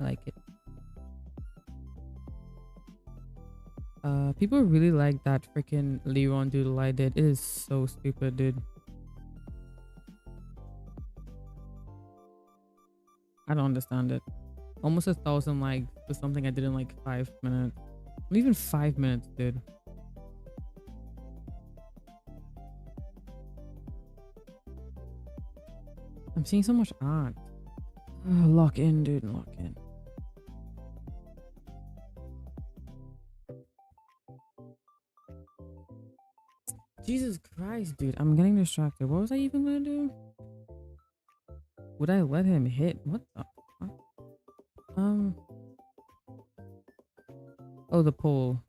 I like it. People really like that freaking Leron doodle I did. It is so stupid, dude. I don't understand it. Almost 1,000 likes for something I did in like 5 minutes. Not even 5 minutes, dude. I'm seeing so much art. Lock in, dude. Lock in. Jesus Christ, dude. I'm getting distracted. What was I even gonna do? Would I let him hit? What the fuck? Oh, the pole.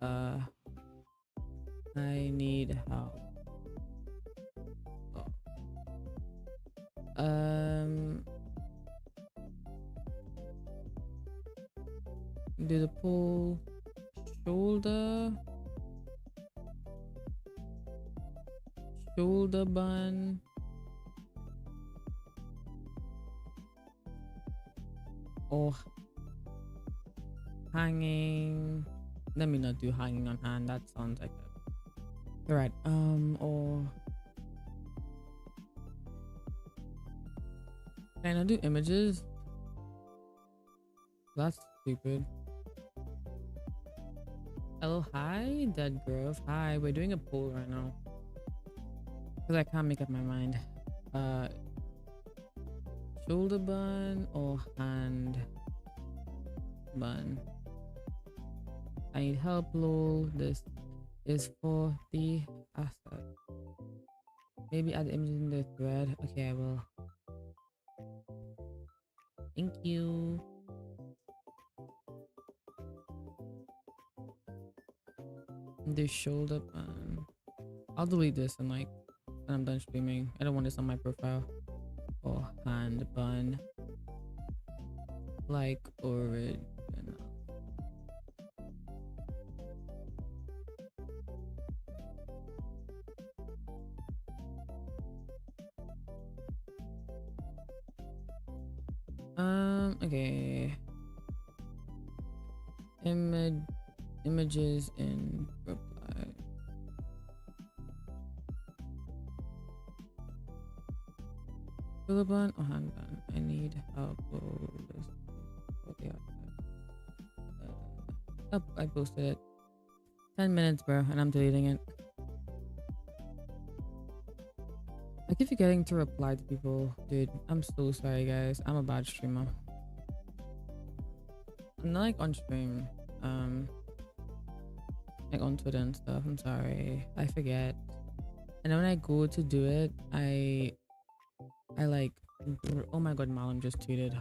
I need help. Do the pull, shoulder bun. Or hanging. Let me not do hanging on hand. That sounds like a... Alright, or... Can I do images? That's stupid. Hello, hi, Dead Grove. Hi, we're doing a poll right now. Because I can't make up my mind. Shoulder bun or hand bun? I need help, lol. This is for the asset. Maybe add images in the thread. Okay, I will. Thank you. The shoulder bun. I'll delete this and like when I'm done streaming. I don't want this on my profile. Or hand bun. Like original. Okay. Images in reply. Shoulder bun or hand bun? I need help. Oh, I posted it. 10 minutes, bro, and I'm deleting it. I keep forgetting to reply to people, dude. I'm so sorry, guys. I'm a bad streamer. I'm not like on stream, like on Twitter and stuff. I'm sorry. I forget. And then when I go to do it, I like, oh my god, Malam just tweeted.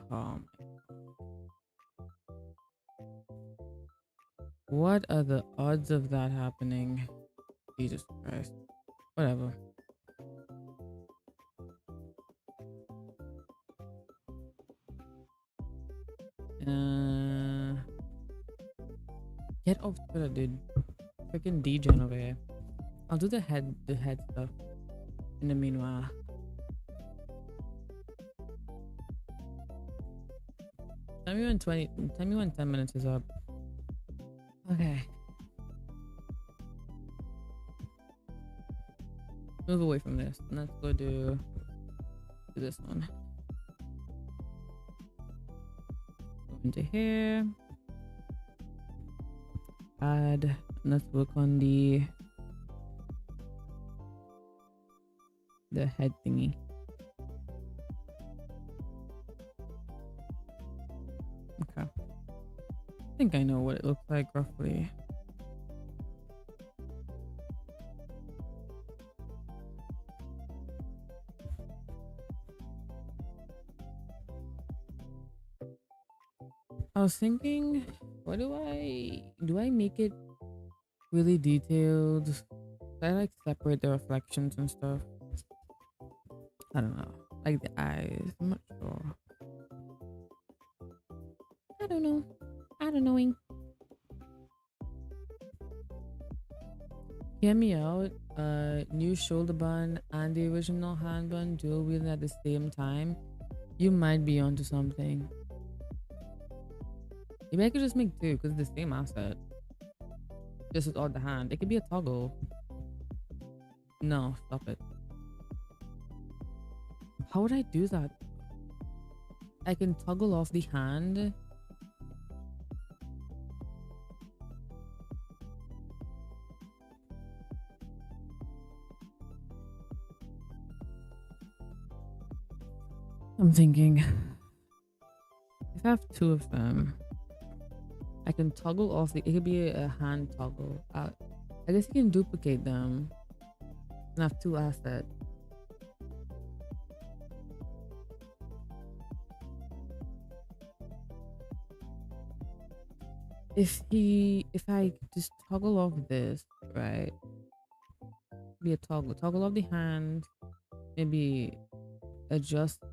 What are the odds of that happening? Jesus Christ. Whatever. Get off Twitter, dude. Freaking degen over here. I'll do the head stuff in the meanwhile. Tell me when 10 minutes is up. Okay. Move away from this. Let's go do this one. Go into here. Add. Let's work on the head thingy. Okay. I think I know what it looks like roughly. I was thinking, what do I make it really detailed? I like separate the reflections and stuff. I don't know. Like the eyes. I'm not sure. I don't know. I don't know. Hear me out. New shoulder bun and the original hand bun dual wielding at the same time. You might be onto something. Maybe I could just make two because it's the same asset. Just without the hand. It could be a toggle. No, stop it. How would I do that? I can toggle off the hand. I'm thinking if I have two of them, I can toggle off it could be a hand toggle. I guess you can duplicate them and have two assets. If I just toggle off this, right? Be a toggle off the hand, maybe adjust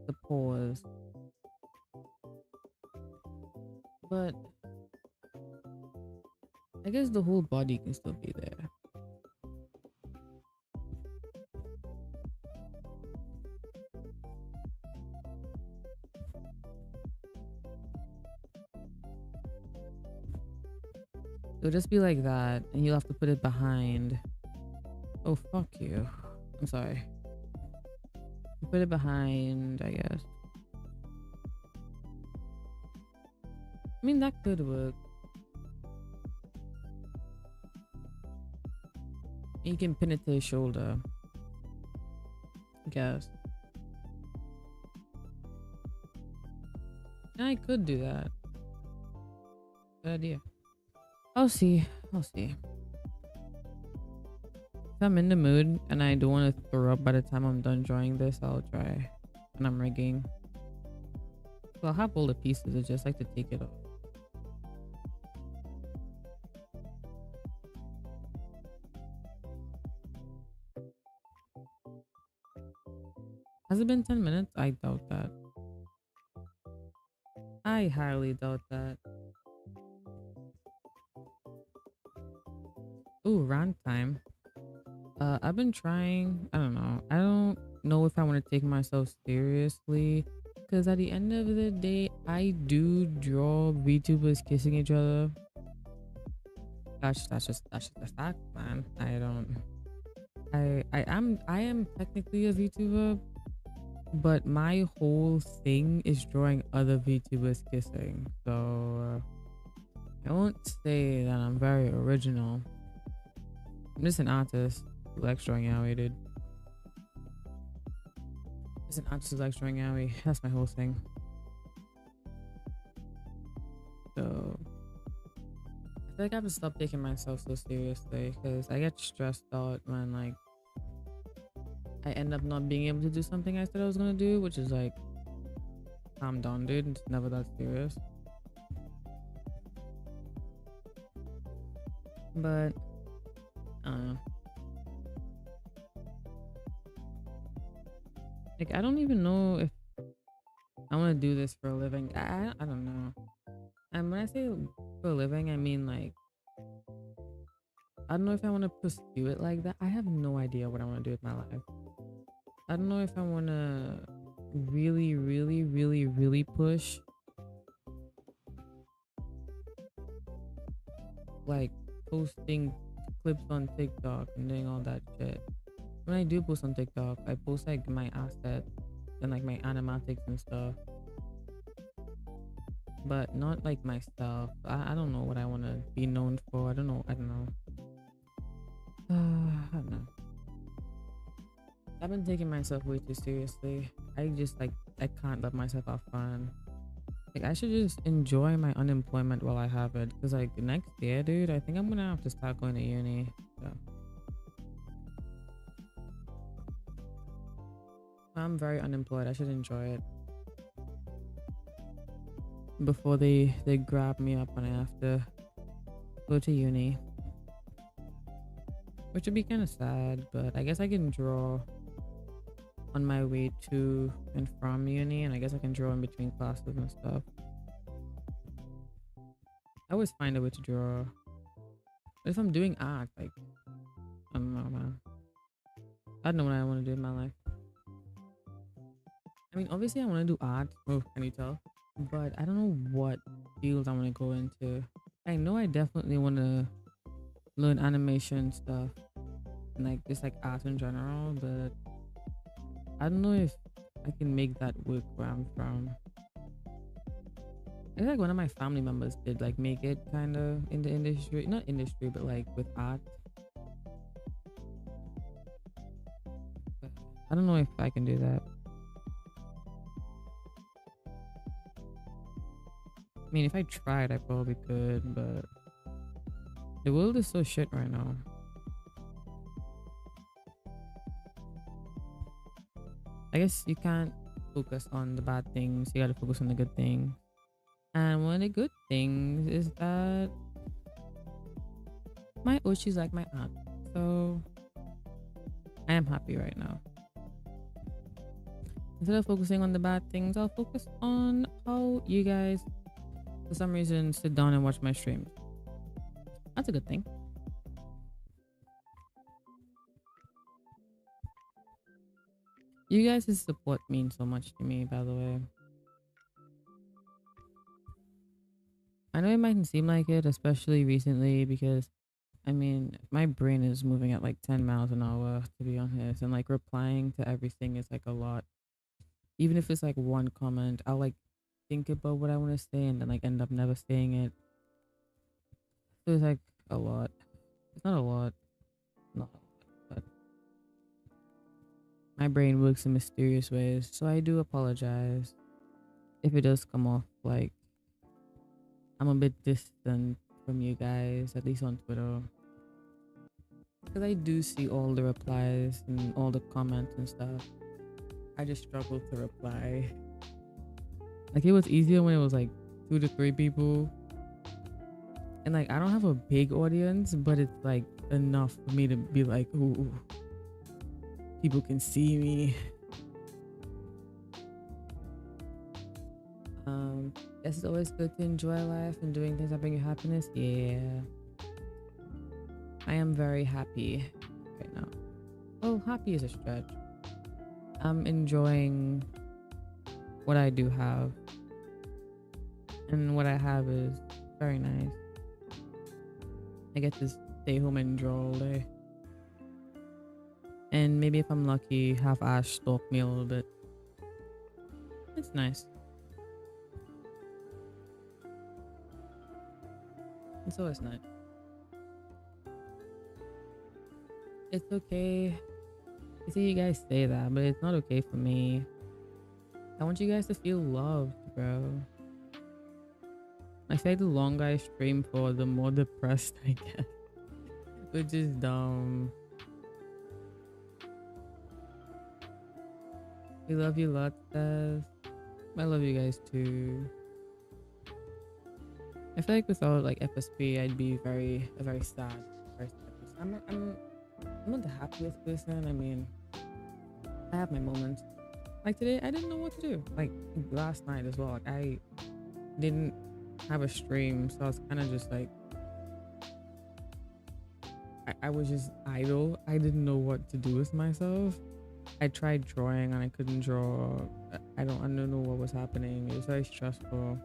the pause. But I guess the whole body can still be there. It'll just be like that, and you'll have to put it behind. Oh, fuck you. I'm sorry. You put it behind, I guess. I mean, that could work. You can pin it to his shoulder, I guess. I could do that. Good idea. I'll see. If I'm in the mood and I don't want to throw up by the time I'm done drawing this, I'll try. And I'm rigging. So I'll have all the pieces. I just like to take it off. Has it been 10 minutes? I doubt that. I highly doubt that. Ooh, rant time. I've been trying. I don't know. I don't know if I want to take myself seriously, because at the end of the day, I do draw VTubers kissing each other. That's just a fact, man. I am technically a VTuber, but my whole thing is drawing other VTubers kissing. So I won't say that I'm very original. I'm just an artist who likes drawing yaoi, dude. Just an artist who likes drawing yaoi. That's my whole thing. So I feel like I have to stop taking myself so seriously because I get stressed out when like I end up not being able to do something I said I was gonna do, which is like, calm down, dude. It's never that serious. But I don't know. Like I don't even know if I want to do this for a living. I don't know. And when I say for a living, I mean like I don't know if I want to pursue it like that. I have no idea what I want to do with my life. I don't know if I want to really, really, really, really push like posting clips on TikTok and doing all that shit. When I do post on TikTok, I post like my assets and like my animatics and stuff, but not like myself. I don't know what I want to be known for. I don't know. I don't know. I don't know. I've been taking myself way too seriously. I just like I can't let myself have fun. Like I should just enjoy my unemployment while I have it. Cause like next year, dude, I think I'm gonna have to start going to uni. So I'm very unemployed. I should enjoy it before they grab me up and I have to go to uni, which would be kind of sad. But I guess I can draw on my way to and from uni, and I guess I can draw in between classes and stuff. I always find a way to draw. But if I'm doing art, like I don't know, man. I don't know what I want to do in my life. I mean, obviously, I want to do art. Oh, can you tell? But I don't know what field I want to go into. I know I definitely want to learn animation stuff and like just like art in general, but I don't know if I can make that work where I'm from. I feel like one of my family members did like make it kind of in the industry, not industry, but like with art. But I don't know if I can do that. I mean, if I tried, I probably could, but the world is so shit right now. I guess you can't focus on the bad things. You gotta focus on the good things. And one of the good things is that my Oshi's like my aunt. So I am happy right now. Instead of focusing on the bad things, I'll focus on how you guys, for some reason, sit down and watch my streams. That's a good thing. You guys' support means so much to me, by the way. I know it mightn't seem like it, especially recently, because I mean, my brain is moving at like 10 miles an hour, to be honest, and like replying to everything is like a lot. Even if it's like one comment, I'll like think about what I want to say and then like end up never saying it. So it's like a lot. It's not a lot, not a lot, but my brain works in mysterious ways. So I do apologize if it does come off like I'm a bit distant from you guys, at least on Twitter. Because I do see all the replies and all the comments and stuff. I just struggle to reply. Like it was easier when it was like 2 to 3 people. And like I don't have a big audience, but it's like enough for me to be like, ooh, people can see me. Yes, it's always good to enjoy life and doing things that bring you happiness. Yeah. I am very happy right now. Well, happy is a stretch. I'm enjoying what I do have. And what I have is very nice. I get to stay home and draw all day. And maybe if I'm lucky, have Ash stalk me a little bit. It's nice. It's always nice. It's okay. I see you guys say that, but it's not okay for me. I want you guys to feel loved, bro. I feel like the longer I stream for, the more depressed I get, which is dumb. We love you lots, Steph. I love you guys too. I feel like without like FSP, I'd be a very sad person. I'm not the happiest person. I mean, I have my moments. Like today, I didn't know what to do. Like last night as well. Like I didn't have a stream, so I was kind of just like, I was just idle. I didn't know what to do with myself. I tried drawing and I couldn't draw. I don't know what was happening. It was very stressful.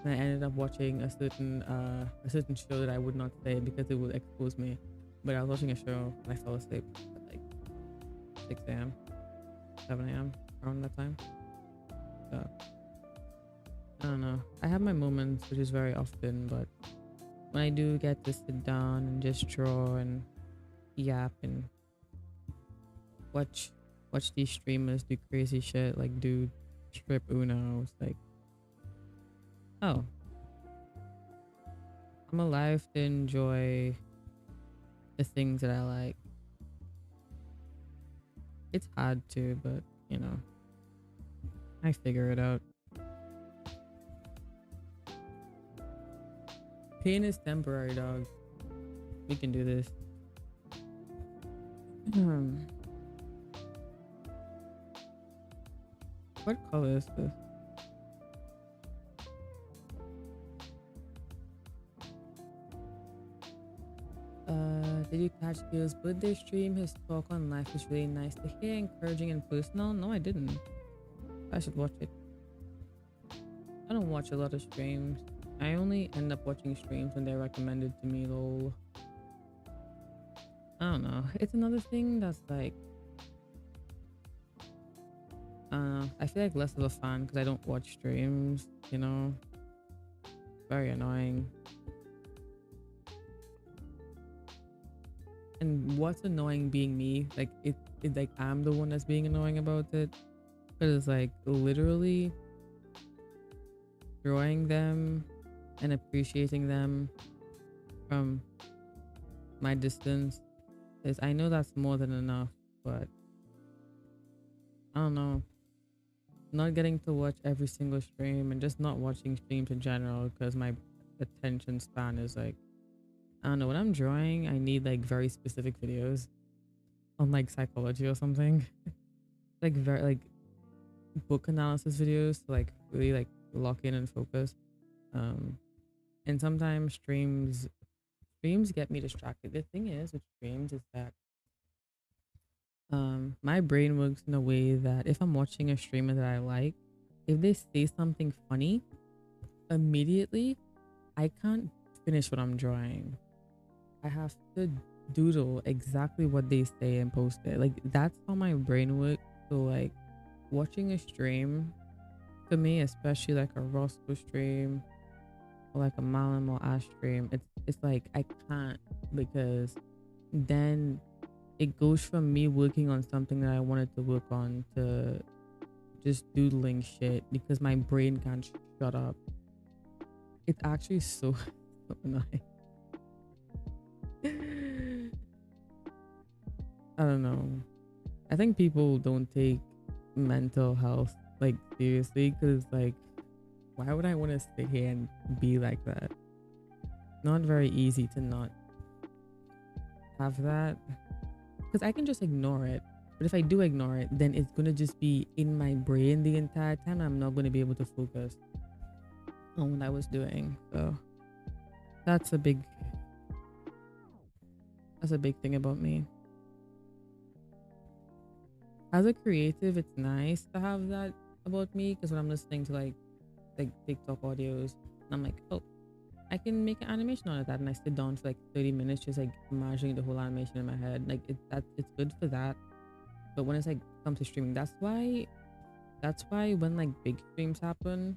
And I ended up watching a certain show that I would not say because it would expose me. But I was watching a show and I fell asleep at like 6 a.m., 7 a.m. around that time. So I don't know. I have my moments, which is very often, but when I do get to sit down and just draw and yap and watch these streamers do crazy shit, like do strip Uno, it's like, oh, I'm alive to enjoy the things that I like. It's hard to, but you know, I figure it out. Pain is temporary, dog. We can do this. What color is this? Did you catch Gil's birthday stream? His talk on life was really nice to hear, encouraging and personal. No, I didn't. I should watch it. I don't watch a lot of streams. I only end up watching streams when they're recommended to me, lol. I don't know. It's another thing that's like, I feel like less of a fan because I don't watch streams, you know? Very annoying. And what's annoying being me, like it's like I'm the one that's being annoying about it. But it's like literally drawing them and appreciating them from my distance is, I know that's more than enough, but I don't know. Not getting to watch every single stream and just not watching streams in general because my attention span is like, I don't know, when I'm drawing, I need like very specific videos on like psychology or something. Like very like book analysis videos to like really like lock in and focus. And sometimes streams get me distracted. The thing is with streams is that my brain works in a way that if I'm watching a streamer that I like, if they say something funny, immediately I can't finish what I'm drawing. I have to doodle exactly what they say and post it. Like that's how my brain works. So like watching a stream for me, especially like a Roscoe stream or like a Malam or Ash stream, it's like I can't, because then it goes from me working on something that I wanted to work on to just doodling shit because my brain can't shut up. It's actually so, so annoying. I don't know. I think people don't take mental health like seriously because like, why would I want to sit here and be like that? Not very easy to not have that because I can just ignore it. But if I do ignore it, then it's gonna just be in my brain the entire time. I'm not gonna be able to focus on what I was doing. So that's a big thing about me. As a creative, it's nice to have that about me because when I'm listening to like TikTok audios, and I'm like, oh, I can make an animation out of that, and I sit down for like 30 minutes just like imagining the whole animation in my head. Like it's good for that. But when it's like comes to streaming, that's why That's why when like big streams happen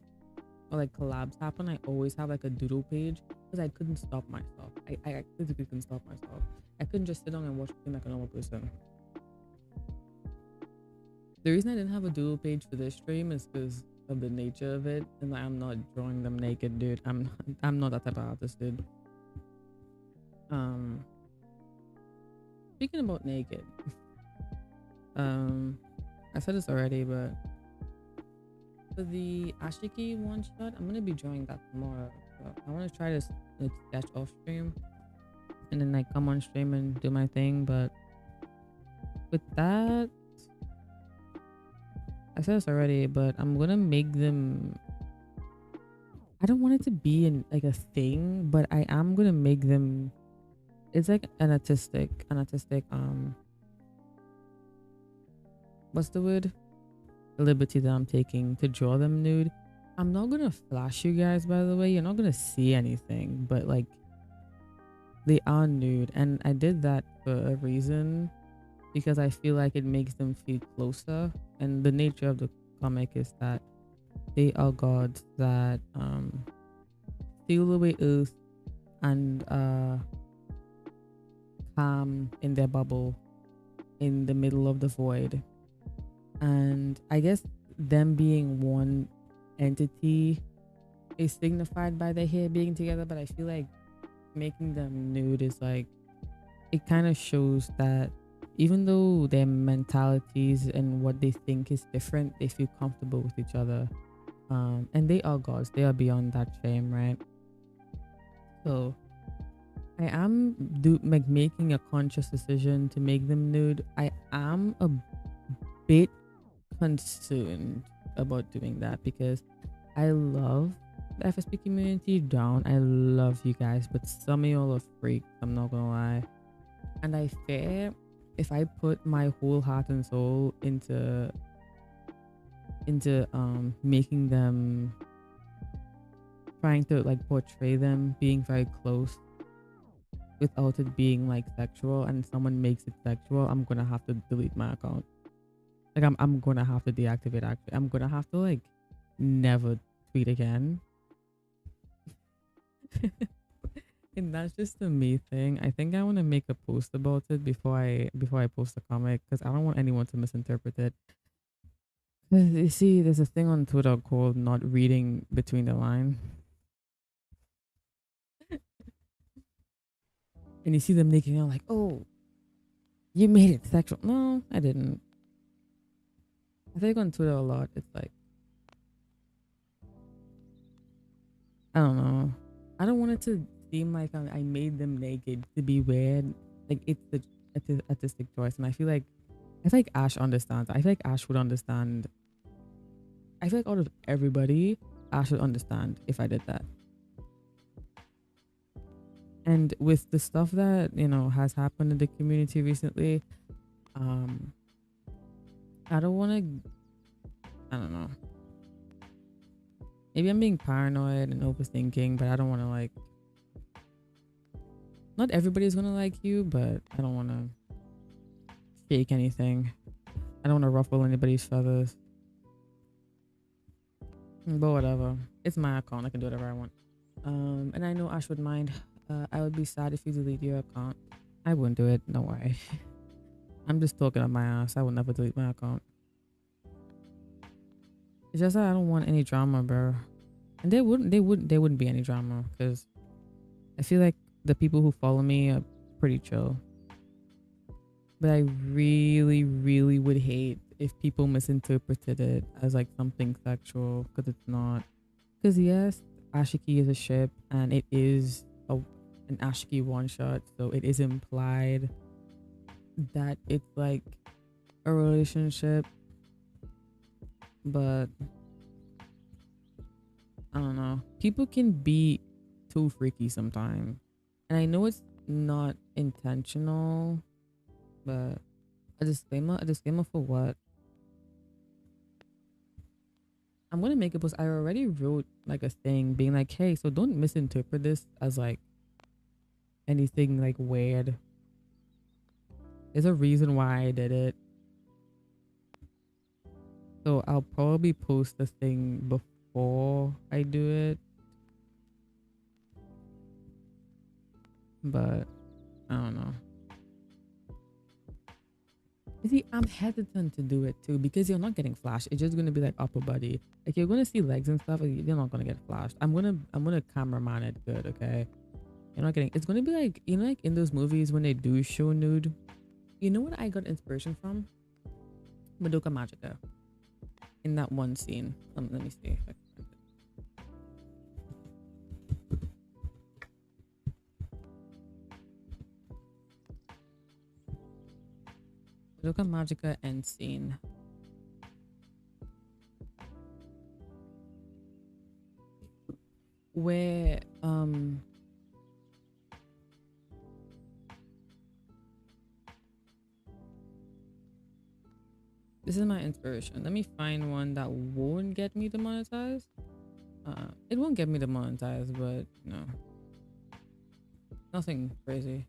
or like collabs happen, I always have like a doodle page because I couldn't stop myself. I physically couldn't stop myself. I couldn't just sit down and watch the stream like a normal person. The reason I didn't have a doodle page for this stream is because of the nature of it, and like, I'm not drawing them naked, dude. I'm not that type of artist, dude. Um, Speaking about naked, I said this already, but for the Ashiki one shot, I'm gonna be drawing that tomorrow. So I want to try this like, sketch off stream, and then like come on stream and do my thing. But with that, I said this already, but I'm gonna make them. I don't want it to be in like a thing, but I am gonna make them. It's like an artistic. What's the word? Liberty that I'm taking to draw them nude. I'm not gonna flash you guys, by the way. You're not gonna see anything, but like they are nude, and I did that for a reason because I feel like it makes them feel closer. And the nature of the comic is that they are gods that steal away earth and calm in their bubble in the middle of the void. And I guess them being one entity is signified by their hair being together, but I feel like making them nude is like it kind of shows that even though their mentalities and what they think is different, they feel comfortable with each other. And they are gods, they are beyond that shame, right? So I am like making a conscious decision to make them nude. I am a bit concerned about doing that because I love the FSP community down. I love you guys, but some of y'all are freaks, I'm not gonna lie. And I fear if I put my whole heart and soul into making them, trying to like portray them being very close without it being like sexual, and someone makes it sexual, I'm gonna have to delete my account. Like I'm gonna have to deactivate, actually. I'm gonna have to like never tweet again. And that's just a me thing. I think I want to make a post about it before I post the comic because I don't want anyone to misinterpret it. 'Cause you see, there's a thing on Twitter called not reading between the line, and you see them making it like, "Oh, you made it sexual." No, I didn't. I think on Twitter a lot, it's like, I don't know. I don't want it to seem like I made them naked to be weird. Like it's the artistic choice, and I feel like Ash understands. I feel like Ash would understand. I feel like out of everybody, Ash would understand if I did that. And with the stuff that has happened in the community recently, um, I don't want to. I don't know. Maybe I'm being paranoid and overthinking, but I don't want to like. Not everybody's gonna like you, but I don't want to fake anything. I don't want to ruffle anybody's feathers. But whatever, it's my account. I can do whatever I want. And I know Ash would mind. I would be sad if you delete your account. I wouldn't do it. No way. I'm just talking up my ass. I would never delete my account. It's just that I don't want any drama, bro. And there wouldn't be any drama because I feel like the people who follow me are pretty chill. But I really, really would hate if people misinterpreted it as like something sexual because it's not. Because yes, Ashiki is a ship and it is an Ashiki one shot, so it is implied that it's like a relationship. But I don't know. People can be too freaky sometimes. And I know it's not intentional, but a disclaimer for what? I'm gonna make a post. I already wrote like a thing being like, hey, so don't misinterpret this as like anything like weird. There's a reason why I did it. So I'll probably post the thing before I do it. But I don't know. You see, I'm hesitant to do it too because you're not getting flashed. It's just gonna be like upper body. Like you're gonna see legs and stuff. Like, you're not gonna get flashed. I'm gonna cameraman it good. Okay. You're not getting. It's gonna be like, you know, like in those movies when they do show nude. You know what I got inspiration from? Madoka Magica. In that one scene. Let me see. If I can find it. Madoka Magica end scene. Where this is my inspiration. Let me find one that won't get me demonetized. It won't get me demonetized, but no, nothing crazy.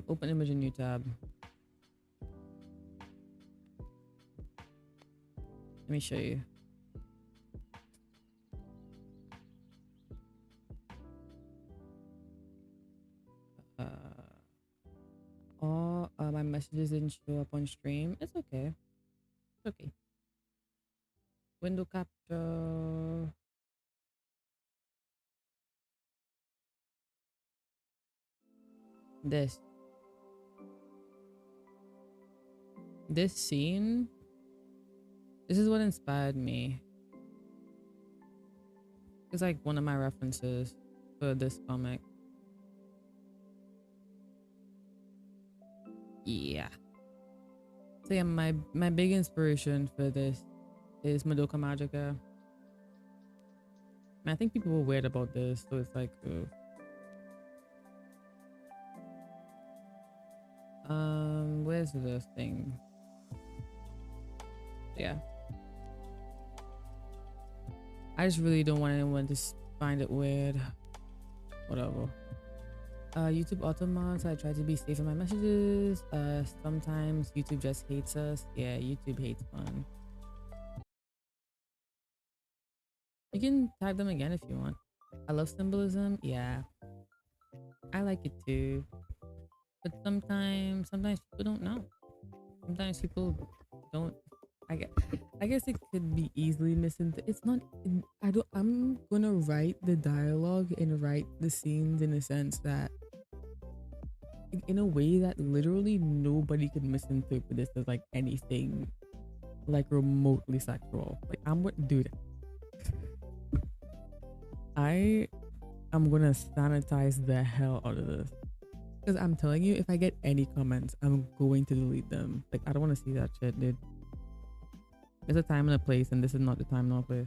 Open image in new tab. Let me show you. My messages didn't show up on stream. It's okay. It's okay. Window capture. This scene. This is what inspired me. It's like one of my references for this comic. Yeah. So yeah, my big inspiration for this is Madoka Magica. And I think people were weird about this, so it's like, ugh. Where's the thing? Yeah. I just really don't want anyone to find it weird. Whatever. YouTube automods, I try to be safe in my messages. Sometimes YouTube just hates us. Yeah, YouTube hates fun. You can type them again if you want. I love symbolism. Yeah, I like it too. But sometimes people don't know. Sometimes people don't. I guess it could be easily misinterpreted. It's not. I'm gonna write the dialogue and write the scenes in a sense that, in a way that literally nobody could misinterpret this as like anything like remotely sexual. Like dude. I am gonna sanitize the hell out of this. Because I'm telling you, if I get any comments, I'm going to delete them. Like, I don't want to see that shit, dude. There's a time and a place, and this is not the time nor place.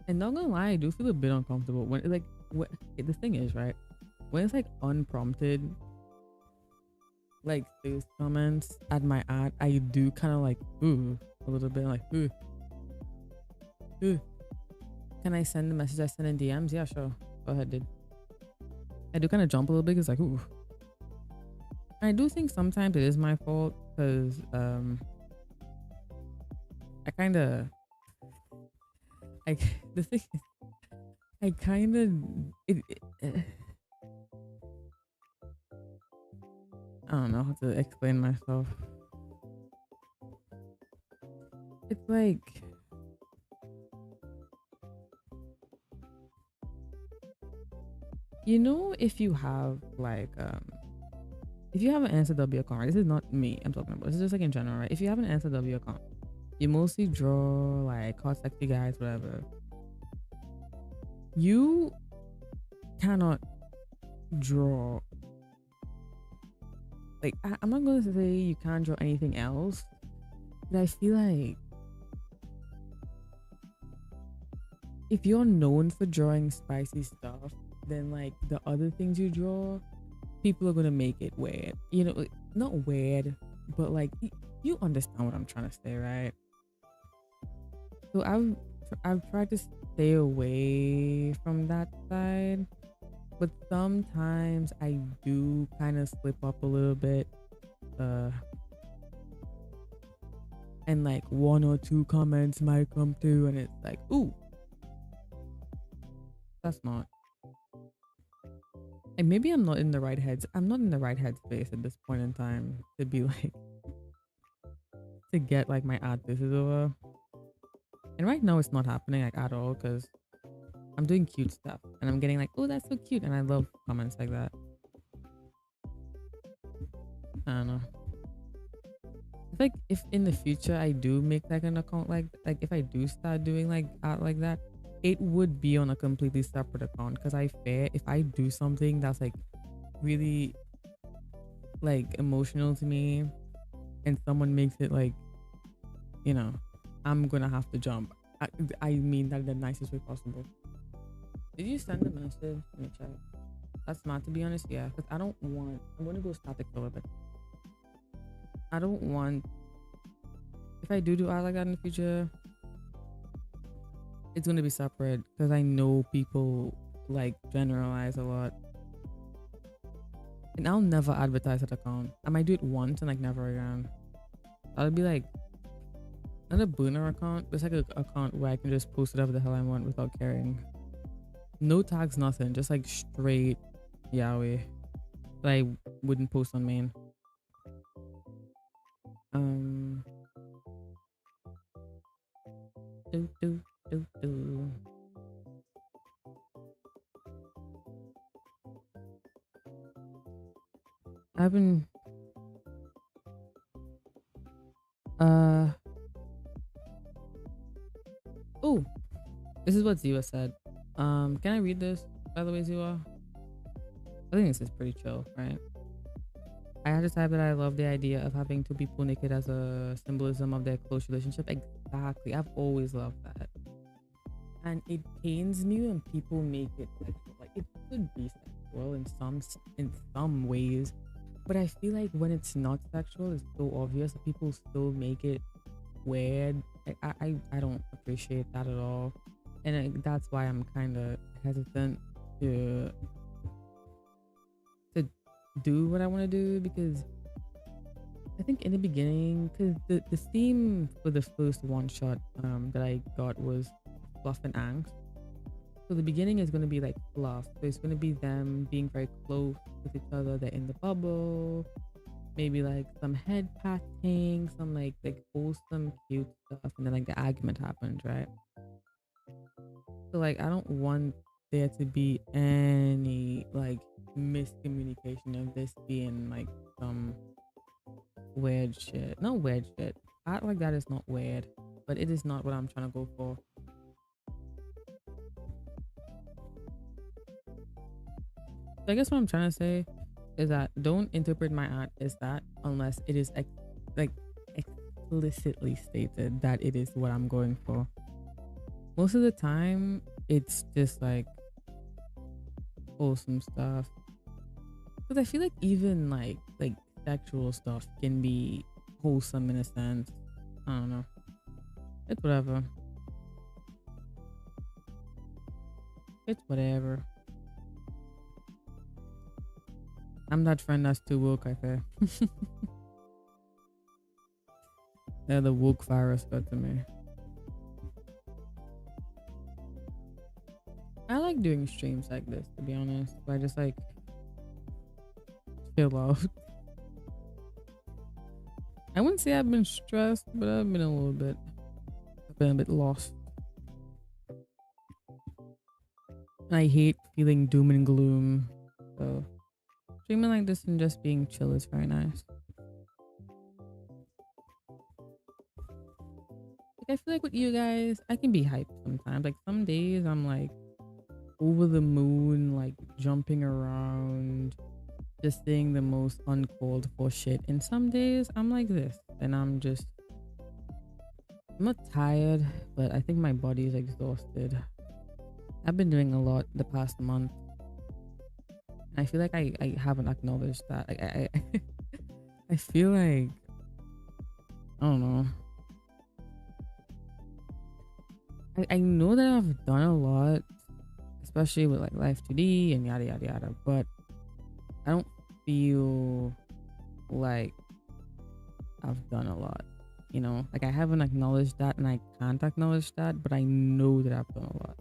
And not gonna lie, I do feel a bit uncomfortable when, like, the thing is, right? When it's like unprompted, like those comments at my ad, I do kind of like, ooh, a little bit like, ooh. Can I send the message I send in DMs? Yeah, sure. Go ahead, dude. I do kind of jump a little bit. It's like, ooh. I do think sometimes it is my fault because I kind of, the thing is, I kind of, I don't know how to explain myself. It's like, you know, if you have like if you have an NSW account, right? This is not me I'm talking about, this is just like in general, right? If you have an NSW account, you mostly draw like hot sexy guys, whatever. You cannot draw, like, I'm not gonna say you can't draw anything else, but I feel like if you're known for drawing spicy stuff, then like the other things you draw, people are gonna make it weird. You know, like, not weird, but like you understand what I'm trying to say, right? So I've tried to stay away from that. that side, but sometimes I do kind of slip up a little bit. And like one or two comments might come through, and it's like, ooh, that's not. And maybe I'm not in the right heads. I'm not in the right headspace at this point in time to be like to get like my art pieces over. And right now it's not happening like at all because I'm doing cute stuff and I'm getting like, oh, that's so cute, and I love comments like that. I don't know. I think if in the future I do make like an account like if I do start doing like art like that, it would be on a completely separate account because I fear if I do something that's like really like emotional to me and someone makes it like, you know, I'm gonna have to jump. I mean that in the nicest way possible. Did you send a message? Let me check. That's smart, to be honest. Yeah, because I don't want. I'm gonna go static for a little bit. I don't want. If I do art like that in the future, it's gonna be separate because I know people like generalize a lot, and I'll never advertise that account. I might do it once and like never again. That'll be like not a booner account, but it's like an account where I can just post whatever the hell I want without caring. No tags, nothing, just like straight Yahweh. But I wouldn't post on main. Do do do do. I've been oh, this is what Ziwa said. Can I read this, by the way, Ziwa? I think this is pretty chill, right? I had to type that I love the idea of having two people naked as a symbolism of their close relationship. Exactly. I've always loved that. And it pains me when people make it sexual. Like it could be sexual in some ways, but I feel like when it's not sexual, it's so obvious that people still make it weird. I don't appreciate that at all, and that's why I'm kind of hesitant to do what I want to do, because I think in the beginning, because the theme for the first one shot that I got was fluff and angst. So the beginning is going to be like fluff. So it's going to be them being very close with each other. They're in the bubble, maybe like some head patting, some like wholesome cute stuff, and then like the argument happens, right? So like I don't want there to be any like miscommunication of this being like some weird shit. Not weird shit. Art like that is not weird, but it is not what I'm trying to go for. So I guess what I'm trying to say is that don't interpret my art as that unless it is like explicitly stated that it is what I'm going for. Most of the time, it's just like wholesome stuff. Because I feel like even like sexual stuff can be wholesome in a sense. I don't know. It's whatever. It's whatever. I'm that friend that's too woke, I say. Yeah, the woke virus got to me. I like doing streams like this, to be honest. I just like chill out. I wouldn't say I've been stressed, but I've been a little bit. I've been a bit lost. I hate feeling doom and gloom. So streaming like this and just being chill is very nice. Like I feel like with you guys, I can be hyped sometimes. Like some days I'm like over the moon, like jumping around, just saying the most uncalled for shit. And some days I'm like this, and I'm not tired, but I think my body is exhausted. I've been doing a lot the past month. I feel like I haven't acknowledged that. Like I feel like I don't know. I know that I've done a lot, especially with like Life 2D and yada yada yada. But I don't feel like I've done a lot. You know, like I haven't acknowledged that and I can't acknowledge that, but I know that I've done a lot.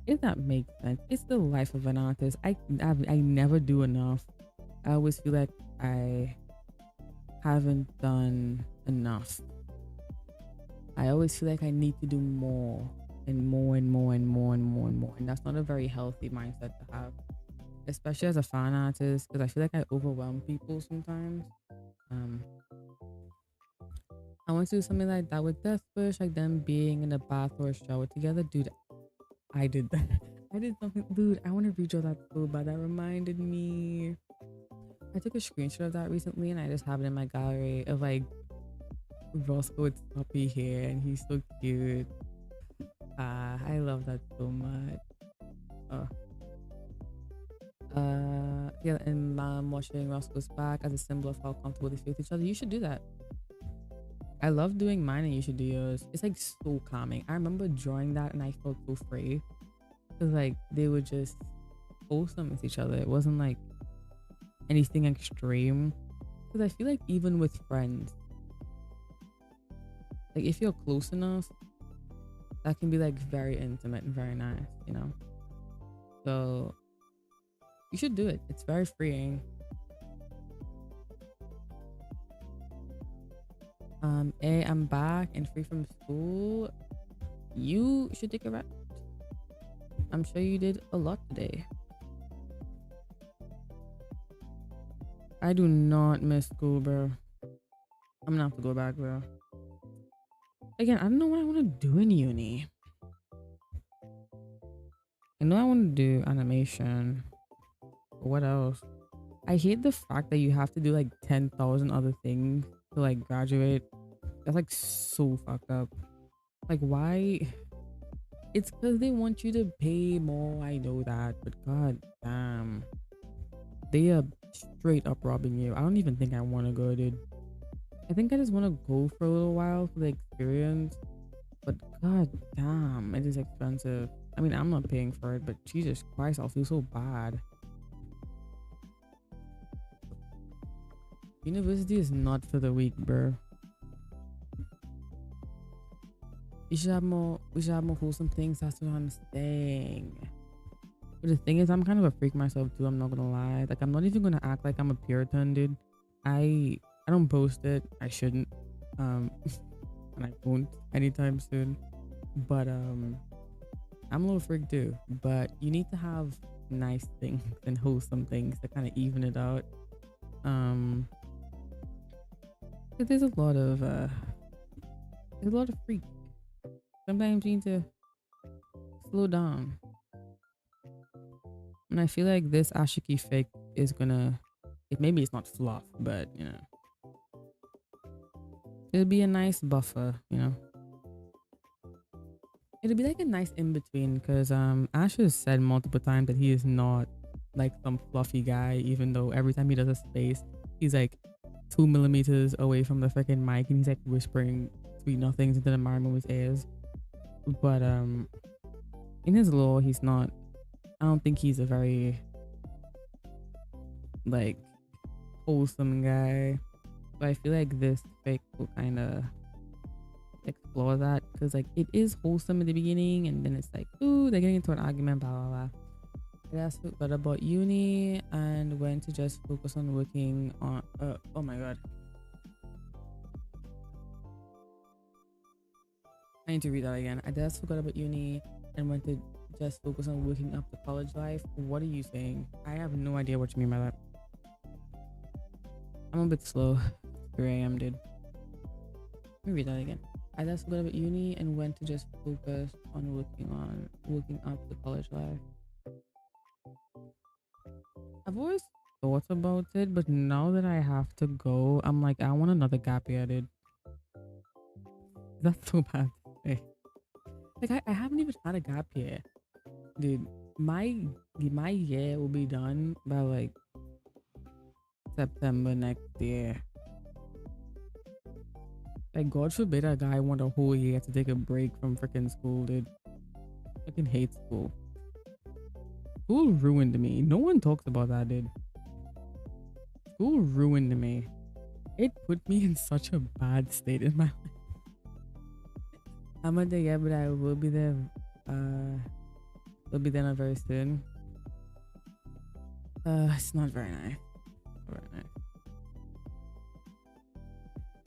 If that makes sense, it's the life of an artist. I never do enough. I always feel like I haven't done enough. I always feel like I need to do more and more and more and more and more and more. And that's not a very healthy mindset to have, especially as a fan artist, because I feel like I overwhelm people sometimes. Um, I want to do something like that with Death Wish, like them being in a bath or a shower together. Dude, I did that. I did something. Dude, I want to redraw that so bad. That reminded me. I took a screenshot of that recently and I just have it in my gallery of like Roscoe with puppy hair and he's so cute. I love that so much. Oh. Yeah, and mom watching Roscoe's back as a symbol of how comfortable they feel with each other. You should do that. I love doing mine and you should do yours. It's like so calming. I remember drawing that and I felt so free. Cause like they were just wholesome with each other. It wasn't like anything extreme. Cause I feel like even with friends, like if you're close enough, that can be like very intimate and very nice, you know? So you should do it. It's very freeing. I'm back and free from school. You should take a rest. I'm sure you did a lot today. I do not miss school, bro. I'm gonna have to go back, bro. Again, I don't know what I want to do in uni. I know I want to do animation. But what else? I hate the fact that you have to do like 10,000 other things to like graduate. That's like so fucked up. Like, why? It's because they want you to pay more. I know that, but god damn, they are straight up robbing you. I don't even think I want to go, dude. I think I just want to go for a little while for the experience. But god damn, it is expensive. I mean, I'm not paying for it, but Jesus Christ, I'll feel so bad. University is not for the weak, bro. We should have more wholesome things. That's what I'm saying. But the thing is, I'm kind of a freak myself too. I'm not gonna lie. Like, I'm not even gonna act like I'm a Puritan, dude. I don't post it. I shouldn't. And I won't anytime soon. But I'm a little freak too. But you need to have nice things and wholesome things to kind of even it out. But there's a lot of freak. Sometimes you need to slow down. And I feel like this Ashiki fic is gonna, maybe it's not fluff, but you know, it'll be a nice buffer, you know. It'll be like a nice in between because Ash has said multiple times that he is not like some fluffy guy, even though every time he does a space, he's like 2 millimeters away from the freaking mic and he's like whispering sweet nothings into the Marimu's ears. But in his lore, he's not. I don't think he's a very like wholesome guy. But I feel like this fic will kind of explore that because like it is wholesome in the beginning and then it's like, ooh, they're getting into an argument, blah blah blah. I just forgot about uni and went to just focus on working on. Oh my god. I need to read that again. I just forgot about uni and went to just focus on working up the college life. What are you saying? I have no idea what you mean by that. I'm a bit slow. 3 a.m. dude. Let me read that again. I just forgot about uni and went to just focus on working up the college life. I've always thought about it, but now that I have to go, I'm like, I want another gap year, dude. That's so bad. Hey. Like I haven't even had a gap year, dude. My year will be done by like September next year. Like God forbid a guy want a whole year to take a break from freaking school, dude. I fucking hate school. School ruined me. No one talks about that, dude. School ruined me. It put me in such a bad state in my life. I'm not there yet, but I will be there. Will be there not very soon. It's not very nice. Not very nice.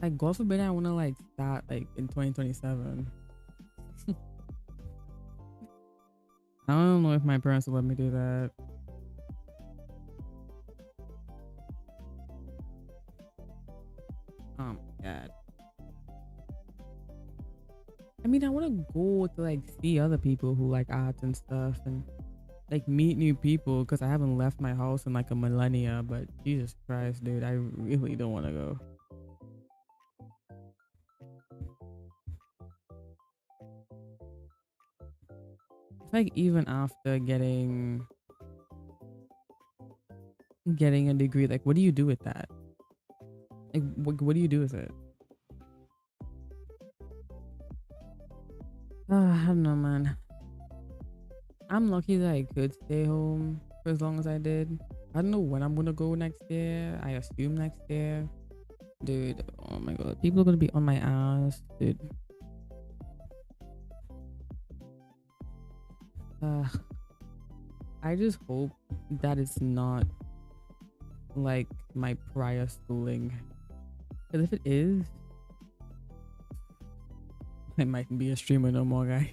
Like, God forbid I want to like start like in 2027. I don't know if my parents will let me do that. Oh my God. I mean, I want to go to like see other people who like art and stuff and like meet new people because I haven't left my house in like a millennia. But Jesus Christ, dude, I really don't want to go. It's like even after getting a degree, like what do you do with that? Like what do you do with it? I don't know, man. I'm lucky that I could stay home for as long as I did. I don't know when I'm gonna go next year. I assume next year. Dude, oh my God. People are gonna be on my ass, dude. Uh, I just hope that it's not like my prior schooling. Because if it is, I might be a streamer no more, guy.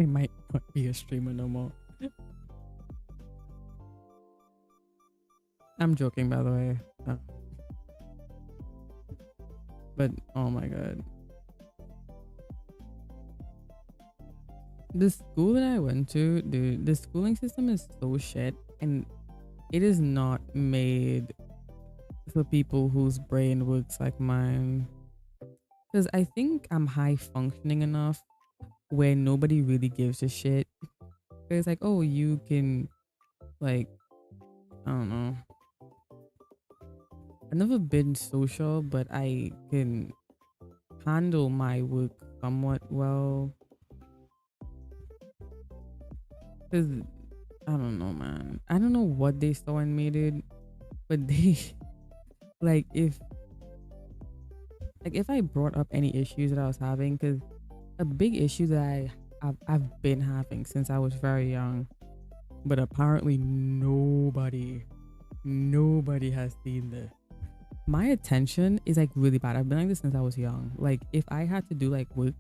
I might not be a streamer no more. I'm joking, by the way. But oh my God. The school that I went to, dude, the schooling system is so shit. And it is not made for people whose brain works like mine. Because I think I'm high functioning enough where nobody really gives a shit. It's like, oh, you can, like, I don't know. I've never been social, but I can handle my work somewhat well. Because I don't know, man. I don't know what they saw in me, dude. But they, like, if I brought up any issues that I was having, because a big issue that I've been having since I was very young, but apparently nobody has seen this. My attention is like really bad. I've been like this since I was young. Like if I had to do like work,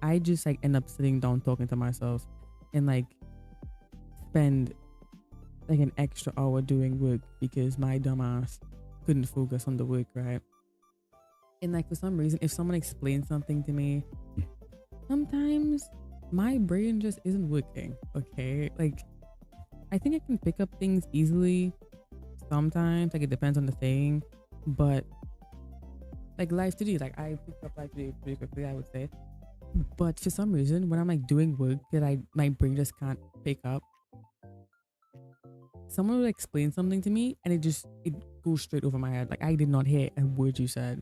I just like end up sitting down talking to myself and like spend like an extra hour doing work because my dumbass couldn't focus on the work, right? And like for some reason, if someone explains something to me, sometimes my brain just isn't working. Okay. Like I think I can pick up things easily sometimes, like it depends on the thing. But like life today, like I picked up life today pretty quickly, I would say. But for some reason, when I'm like doing work that my brain just can't pick up, someone would explain something to me and it goes straight over my head. Like I did not hear a word you said.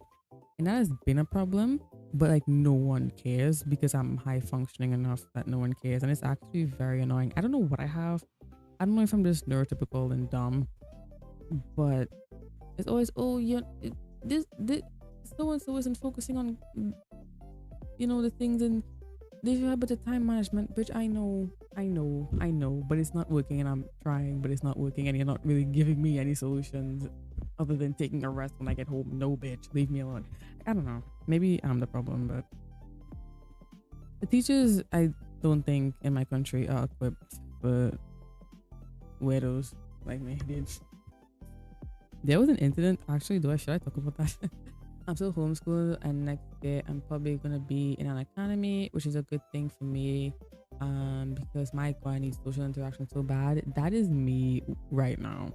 And that has been a problem, but like no one cares because I'm high functioning enough that no one cares. And it's actually very annoying. I don't know what I have. I don't know if I'm just neurotypical and dumb, but it's always, oh, this so and so isn't focusing on, the things, and they should have better time management. Bitch, I know, but it's not working, and I'm trying, but it's not working, and you're not really giving me any solutions other than taking a rest when I get home. No, bitch, leave me alone. I don't know. Maybe I'm the problem, but the teachers, I don't think in my country are equipped for weirdos like me, dude. There was an incident, actually, should I talk about that? I'm still homeschooled, and next year I'm probably gonna be in an academy, which is a good thing for me. Because my God, I need social interaction so bad. That is me right now.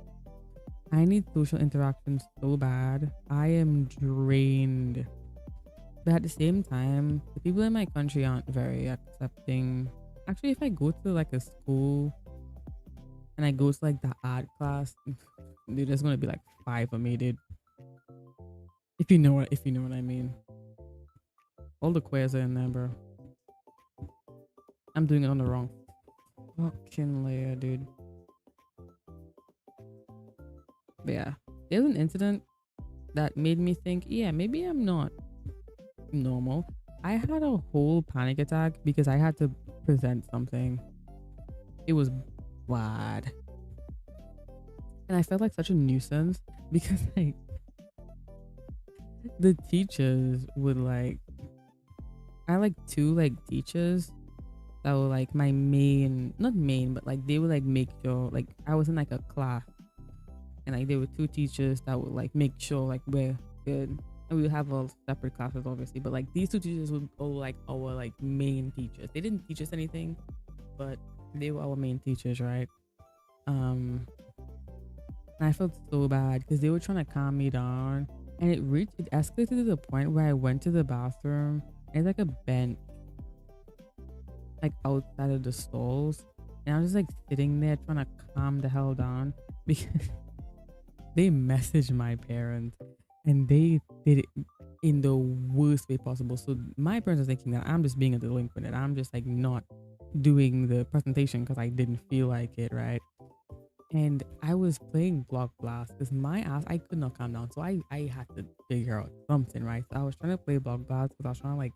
I need social interaction so bad. I am drained. But at the same time, the people in my country aren't very accepting. Actually, if I go to like a school and I go to like the art class, dude, there's gonna be like 5 of me, dude. If you know what I mean. All the queers are in there, bro. I'm doing it on the wrong Fucking Leia, dude. But yeah, there's an incident that made me think, yeah, maybe I'm not normal. I had a whole panic attack because I had to present something. It was bad. And I felt like such a nuisance because like the teachers would like I had, like two like teachers that were like my main, not main, but like they would like make sure like I was in like a class and like there were two teachers that would like make sure like we're good. And we would have all separate classes obviously, but like these two teachers would all like our like main teachers. They didn't teach us anything, but they were our main teachers, right? And I felt so bad because they were trying to calm me down, and it escalated to the point where I went to the bathroom. And it's like a bench, like outside of the stalls, and I was just like sitting there trying to calm the hell down because they messaged my parents, and they did it in the worst way possible. So my parents are thinking that I'm just being a delinquent and I'm just like not doing the presentation because I didn't feel like it, right? And I was playing Block Blast because my ass, I could not calm down. So I had to figure out something, right? So I was trying to play Block Blast because I was trying to like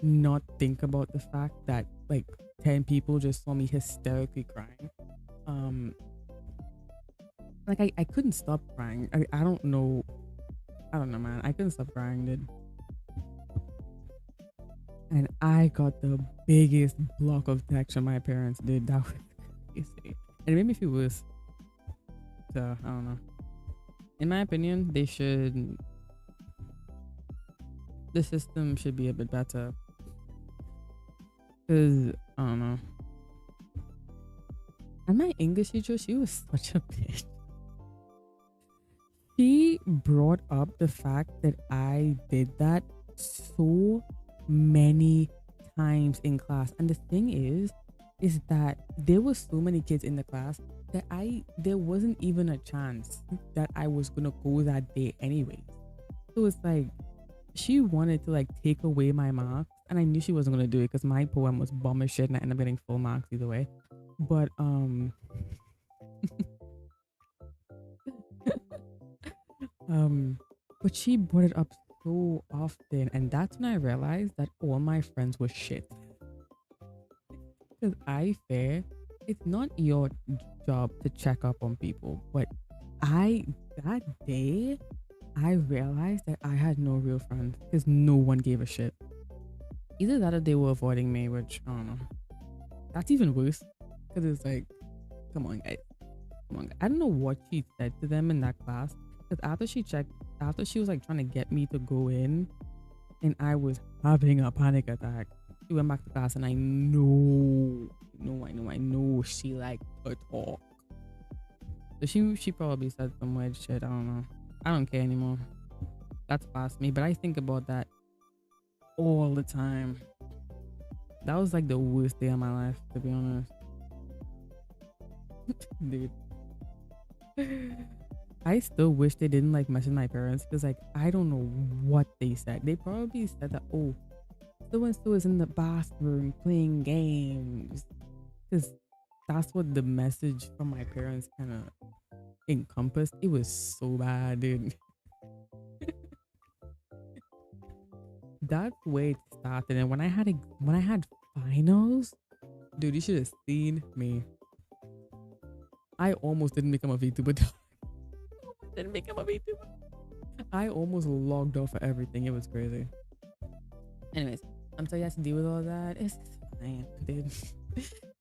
not think about the fact that like 10 people just saw me hysterically crying. Like I couldn't stop crying. I don't know. I don't know, man. I couldn't stop crying, dude. And I got the biggest block of text from my parents, dude. That was crazy. And it made me feel worse. So, I don't know. In my opinion, they should... The system should be a bit better. Because, I don't know. And my English teacher, she was such a bitch. She brought up the fact that I did that so many times in class. And the thing is that there were so many kids in the class that there wasn't even a chance that I was gonna go that day anyways. So it's like she wanted to like take away my marks, and I knew she wasn't gonna do it because my poem was bomb as shit and I ended up getting full marks either way. But but she brought it up so often, and that's when I realized that all my friends were shit. Because it's not your job to check up on people, but that day, I realized that I had no real friends because no one gave a shit. Either that or they were avoiding me, which I don't know. That's even worse because it's like, come on, guys. Come on. I don't know what she said to them in that class. Because after she was like trying to get me to go in and I was having a panic attack, she went back to class and I know she liked to talk. So she probably said some weird shit. I don't know. I don't care anymore. That's past me. But I think about that all the time. That was like the worst day of my life, to be honest. Dude. I still wish they didn't like message my parents because like I don't know what they said. They probably said that, oh, so and so is in the bathroom playing games. Because that's what the message from my parents kind of encompassed. It was so bad, dude. That's where it started. And when I had finals, dude, you should have seen me. I almost didn't become a VTuber. Didn't become a VTuber. I almost logged off for everything. It was crazy. Anyways, I'm sorry you have to deal with all that. It's fine, dude.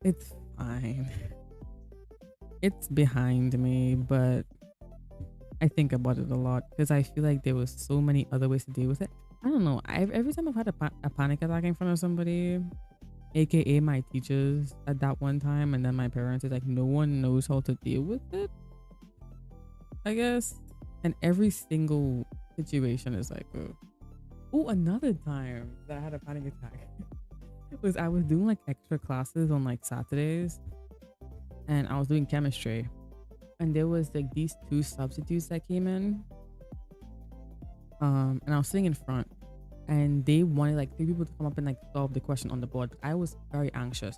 It's fine. It's behind me, but I think about it a lot because I feel like there was so many other ways to deal with it. I don't know. Every time I've had a panic attack in front of somebody, aka my teachers at that one time, and then my parents, is like no one knows how to deal with it, I guess. And every single situation is like, oh, another time that I had a panic attack was I was doing like extra classes on like Saturdays, and I was doing chemistry, and there was like these two substitutes that came in, and I was sitting in front, and they wanted like three people to come up and like solve the question on the board. I was very anxious,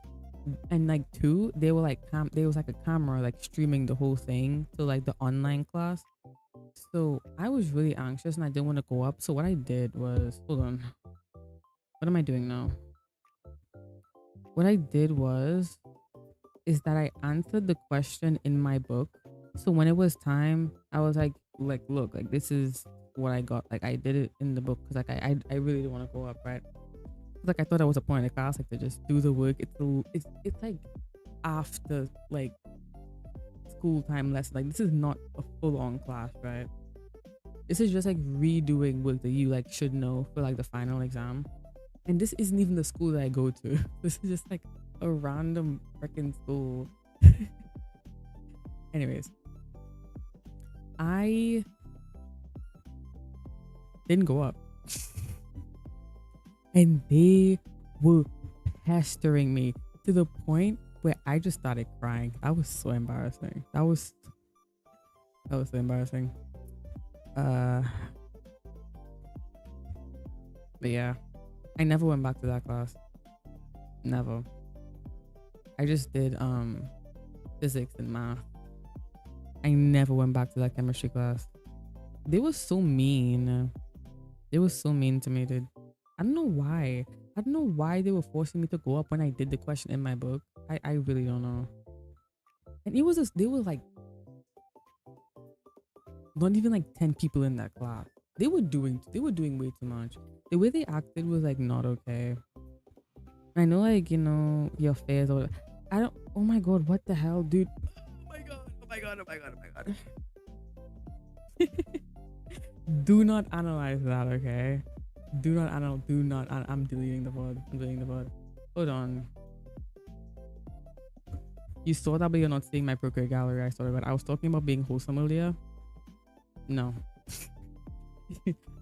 and like two, they were like there was like a camera like streaming the whole thing to like the online class. So I was really anxious and I didn't want to go up. So what I did was, hold on, what am I doing now? What I did was is that I answered the question in my book. So when it was time, I was like, look, like this is what I got. Like I did it in the book because like I really didn't want to go up, right? Like I thought that was a point in the class, like to just do the work. It's like after like school time lesson. Like this is not a full on class, right? This is just like redoing work that you like should know for like the final exam. And this isn't even the school that I go to. This is just like a random freaking school. Anyways, I didn't go up. And they were pestering me to the point where I just started crying. That was so embarrassing. That was so embarrassing. But yeah, I never went back to that class. Never. I just did physics and math. I never went back to that chemistry class. They were so mean. They were so mean to me, dude. I don't know why. I don't know why they were forcing me to go up when I did the question in my book. I really don't know. And it was just, they were like not even like 10 people in that class. They were doing way too much. The way they acted was like not okay. I know, like, you know, your face or I don't, oh my god, what the hell, dude? Oh my god, oh my god, oh my god, oh my god. Do not analyze that, okay? Do not I'm deleting the pod. I'm deleting the pod. Hold on. You saw that, but you're not seeing my Procreate gallery. I saw it, but I was talking about being wholesome earlier. No.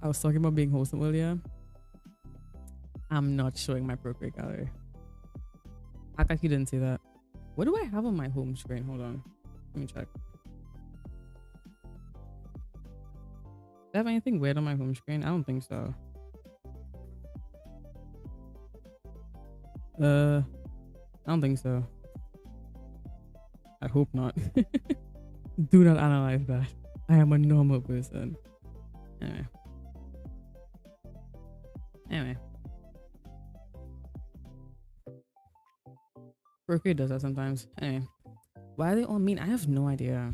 I was talking about being wholesome earlier. I'm not showing my Procreate gallery. Act like you didn't see that. What do I have on my home screen? Hold on. Let me check. Do I have anything weird on my home screen? I don't think so. I don't think so. I hope not. Do not analyze that. I am a normal person. Anyway. Procreate does that sometimes. Anyway. Why are they all mean? I have no idea.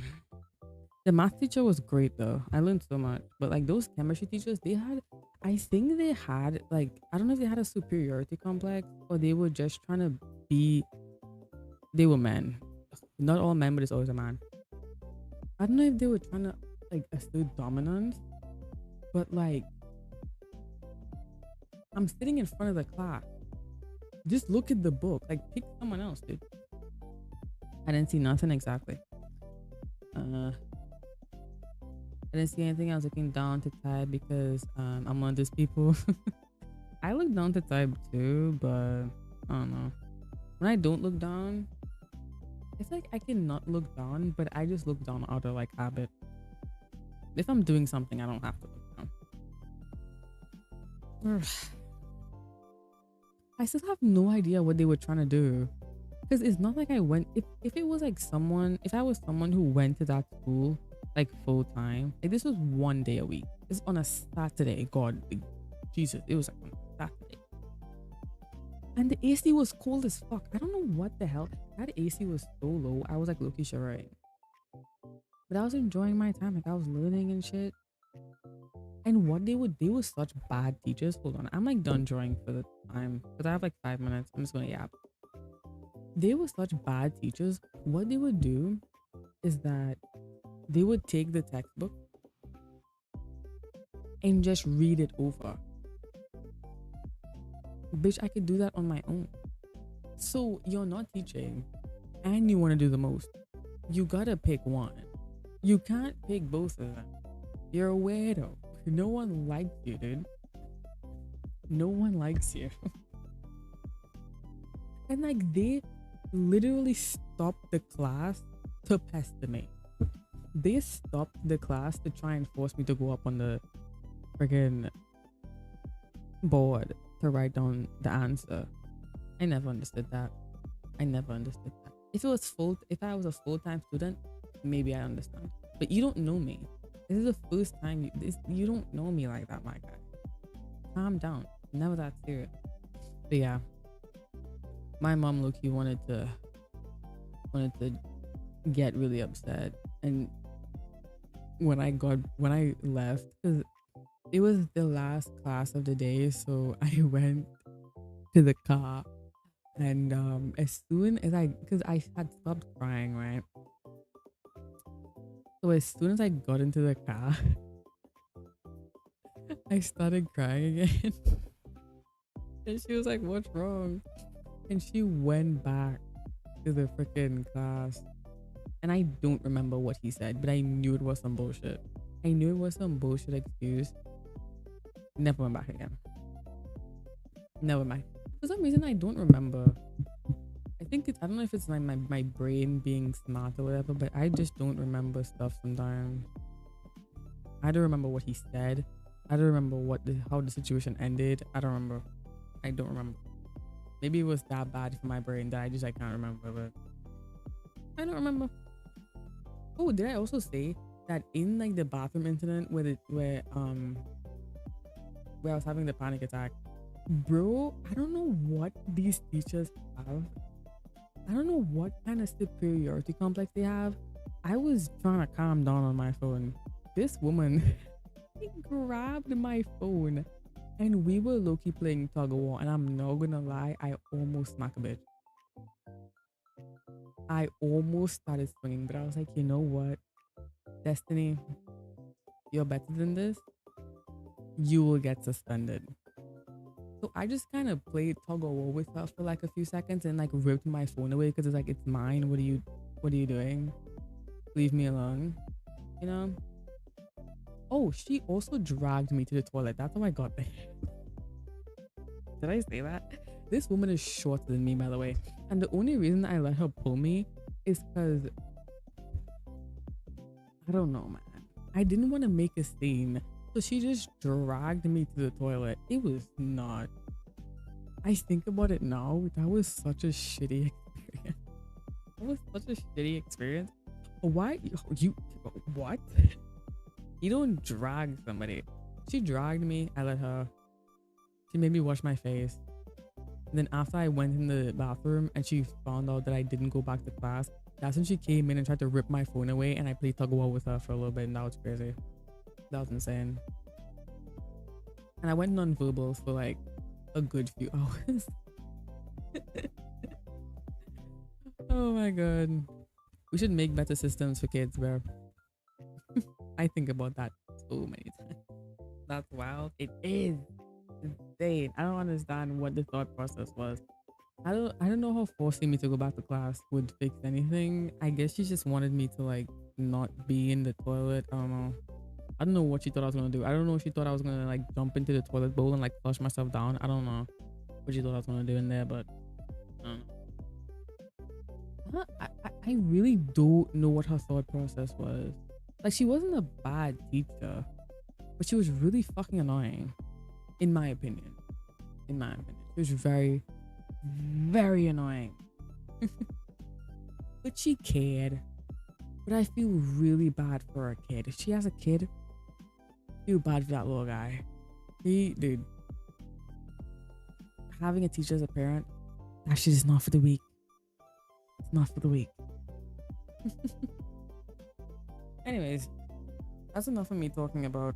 The math teacher was great though. I learned so much. But like those chemistry teachers, I think they had like, I don't know if they had a superiority complex or they were just trying to they were men. Not all men, but it's always a man. I don't know if they were trying to like assert dominance, but like, I'm sitting in front of the class. Just look at the book. Like, pick someone else, dude. I didn't see nothing exactly. I didn't see anything. I was looking down to type because I'm one of those people. I look down to type too, but I don't know. When I don't look down, it's like I cannot look down, but I just look down out of like habit. If I'm doing something, I don't have to look down. I still have no idea what they were trying to do. Because it's not like I went, if it was like someone, if I was someone who went to that school like full time, like this was 1 day a week. It's on a Saturday. God, like, Jesus, it was like on a Saturday. And the AC was cold as fuck. I don't know what the hell. That AC was so low. I was like low-key shivering. But I was enjoying my time. Like I was learning and shit. And what they were such bad teachers. Hold on. I'm like done drawing for the time. Because I have like 5 minutes. I'm just gonna yap. They were such bad teachers. What they would do is that they would take the textbook and just read it over. Bitch, I could do that on my own. So you're not teaching and you want to do the most. You gotta pick one. You can't pick both of them. You're a weirdo. No one likes you, dude. No one likes you. And like they literally stopped the class to pester me. They stopped the class to try and force me to go up on the friggin' board to write down the answer. I never understood that. I never understood that. If I was a full-time student, maybe I understand. But you don't know me. This is the first time you don't know me like that, my guy. Calm down. Never that serious. But yeah, my mom Loki wanted to get really upset, and when I left, because it was the last class of the day, so I went to the car, and as soon as because I had stopped crying, right? So as soon as I got into the car, I started crying again. And she was like, "What's wrong?" And she went back to the freaking class. And I don't remember what he said, but I knew it was some bullshit. I knew it was some bullshit excuse. Never went back again. Never mind. For some reason, I don't remember. I don't know if it's like my brain being smart or whatever, but I just don't remember stuff sometimes. I don't remember what he said. I don't remember how the situation ended. I don't remember. I don't remember. Maybe it was that bad for my brain that I can't remember, but I don't remember. Oh, did I also say that in like the bathroom incident where I was having the panic attack, bro? I don't know what these teachers have. I don't know what kind of superiority complex they have. I was trying to calm down on my phone. This woman grabbed my phone, and we were low-key playing tug of war, and I'm not gonna lie, I almost smacked a bitch. I almost started swinging, but I was like, you know what? Destiny, you're better than this. You will get suspended. So I just kind of played tug of war with her for like a few seconds and like ripped my phone away because it's like, it's mine. What are you doing? Leave me alone. You know? Oh, she also dragged me to the toilet. That's how I got there. Did I say that? This woman is shorter than me, by the way. And the only reason I let her pull me is because I don't know, man. I didn't want to make a scene. So she just dragged me to the toilet. It was not. I think about it now. That was such a shitty experience. That was such a shitty experience. Why you what? You don't drag somebody. She dragged me. I let her. She made me wash my face. And then after I went in the bathroom and she found out that I didn't go back to class, that's when she came in and tried to rip my phone away, and I played tug of war with her for a little bit, and that was crazy. That was insane. And I went non-verbals for like a good few hours. Oh my god. We should make better systems for kids where I think about that so many times. That's wild. It is insane. I don't understand what the thought process was. I don't know how forcing me to go back to class would fix anything. I guess she just wanted me to like not be in the toilet. I don't know. I don't know what she thought I was gonna do. I don't know if she thought I was gonna like jump into the toilet bowl and like flush myself down. I don't know what she thought I was gonna do in there, but I really don't know what her thought process was. Like, she wasn't a bad teacher, but she was really fucking annoying, in my opinion. In my opinion, she was very, very annoying. But she cared. But I feel really bad for her kid. If she has a kid, I feel bad for that little guy. Dude, having a teacher as a parent, that shit is not for the weak. It's not for the weak. Anyways, that's enough of me talking about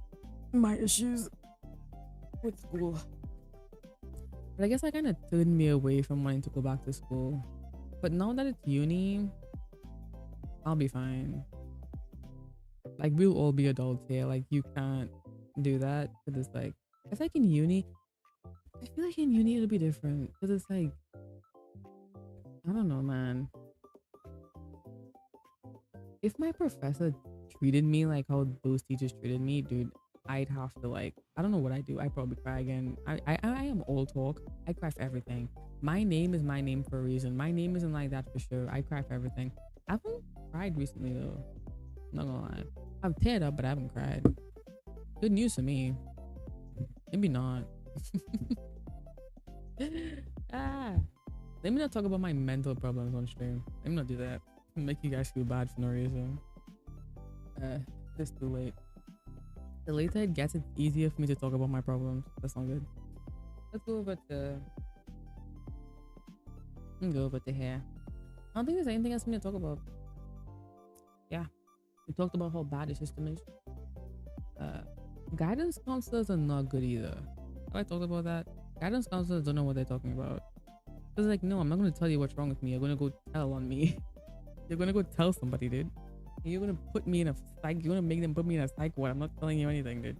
my issues with school. But I guess that kind of turned me away from wanting to go back to school. But now that it's uni, I'll be fine. Like, we'll all be adults here. Like, you can't do that. Because it's like, it's like in uni. I feel like in uni it'll be different. Because it's like, I don't know, man. If my professor treated me like how those teachers treated me, dude, I'd have to like, I don't know what I do. I'd probably cry again. I am all talk. I cry for everything. My name is my name for a reason. My name isn't like that for sure. I cry for everything. I haven't cried recently though. Not gonna lie. I've teared up, but I haven't cried. Good news for me. Maybe not. Let me not talk about my mental problems on stream. Let me not do that. Make you guys feel bad for no reason. It's too late. The later it gets, it's easier for me to talk about my problems. That's not good. Let's go over to here. I don't think there's anything else for me to talk about. Yeah. We talked about how bad the system is. Guidance counselors are not good either. Have I talked about that? Guidance counselors don't know what they're talking about. It's like, no, I'm not going to tell you what's wrong with me. You're going to go tell on me. You're going to go tell somebody, dude. And you're going to put me in a psych. You're going to make them put me in a psych ward. I'm not telling you anything, dude.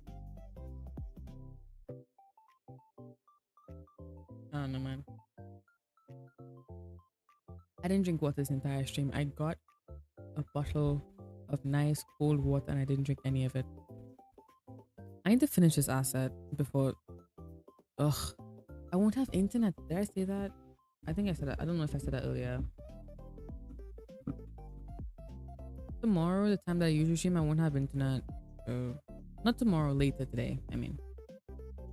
I don't know, man. I didn't drink water this entire stream. I got a bottle of nice cold water and I didn't drink any of it. I need to finish this asset before... Ugh. I won't have internet. Did I say that? I think I said that. I don't know if I said that earlier. Tomorrow, the time that I usually stream, I won't have internet. Not tomorrow, later today. I mean,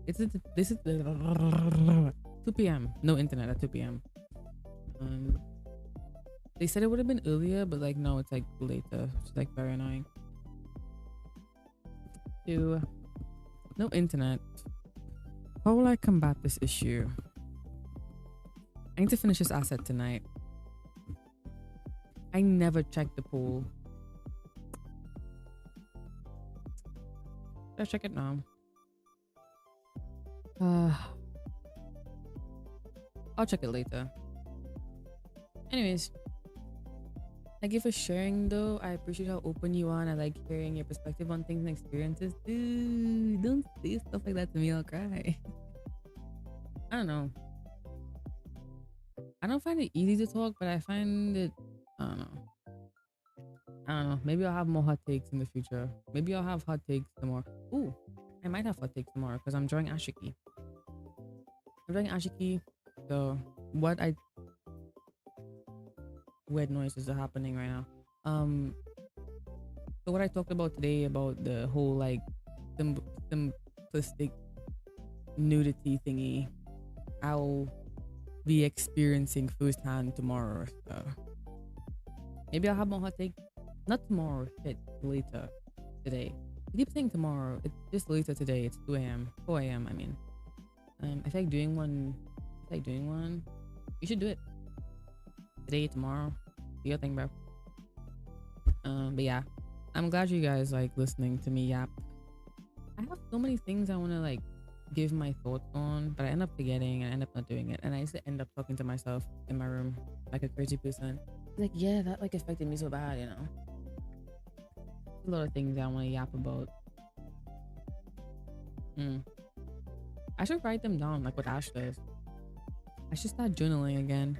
this is 2 p.m. No internet at 2 p.m. They said it would have been earlier, but like no, it's like later. It's like very annoying. No internet. How will I combat this issue? I need to finish this asset tonight. I never checked the pool. Let's check it now. I'll check it later. Anyways, thank you for sharing though. I appreciate how open you are and I like hearing your perspective on things and experiences. Dude, don't say stuff like that to me, I'll cry. I don't know. I don't find it easy to talk, but I find it, I don't know. Maybe I'll have more hot takes in the future. Maybe I'll have hot takes tomorrow. Ooh, I might have hot takes tomorrow because I'm drawing Ashiki. So weird noises are happening right now. So what I talked about today about the whole like simplistic nudity thingy, I'll be experiencing firsthand tomorrow. So maybe I'll have more hot take. Not tomorrow, shit, later today. I keep saying tomorrow. It's just later today. It's 2 a.m. 4 a.m. I mean, I feel like doing one. You should do it today, tomorrow. Do your thing, bro. But yeah, I'm glad you guys like listening to me yap. I have so many things I want to like give my thoughts on, but I end up forgetting and I end up not doing it, and I used to end up talking to myself in my room like a crazy person. Like, yeah, that like affected me so bad, you know. A lot of things I want to yap about. I should write them down like what Ash does. I should start journaling again.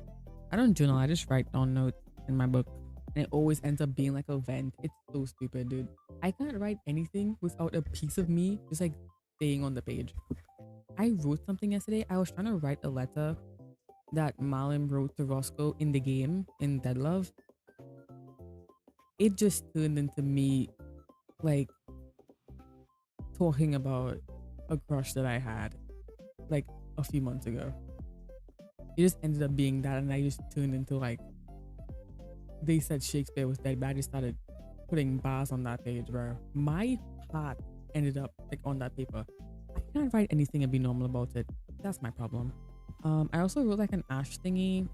I don't journal, I just write down notes in my book, and it always ends up being like a vent. It's so stupid, dude. I can't write anything without a piece of me just like staying on the page. I wrote something yesterday. I was trying to write a letter that Malim wrote to Roscoe in the game in Dead Love. It just turned into me like talking about a crush that I had like a few months ago. It just ended up being that, and I just turned into like, they said Shakespeare was dead, but I just started putting bars on that page, bro. My heart ended up like on that paper. I can't write anything and be normal about it. That's my problem. I also wrote like an Ash thingy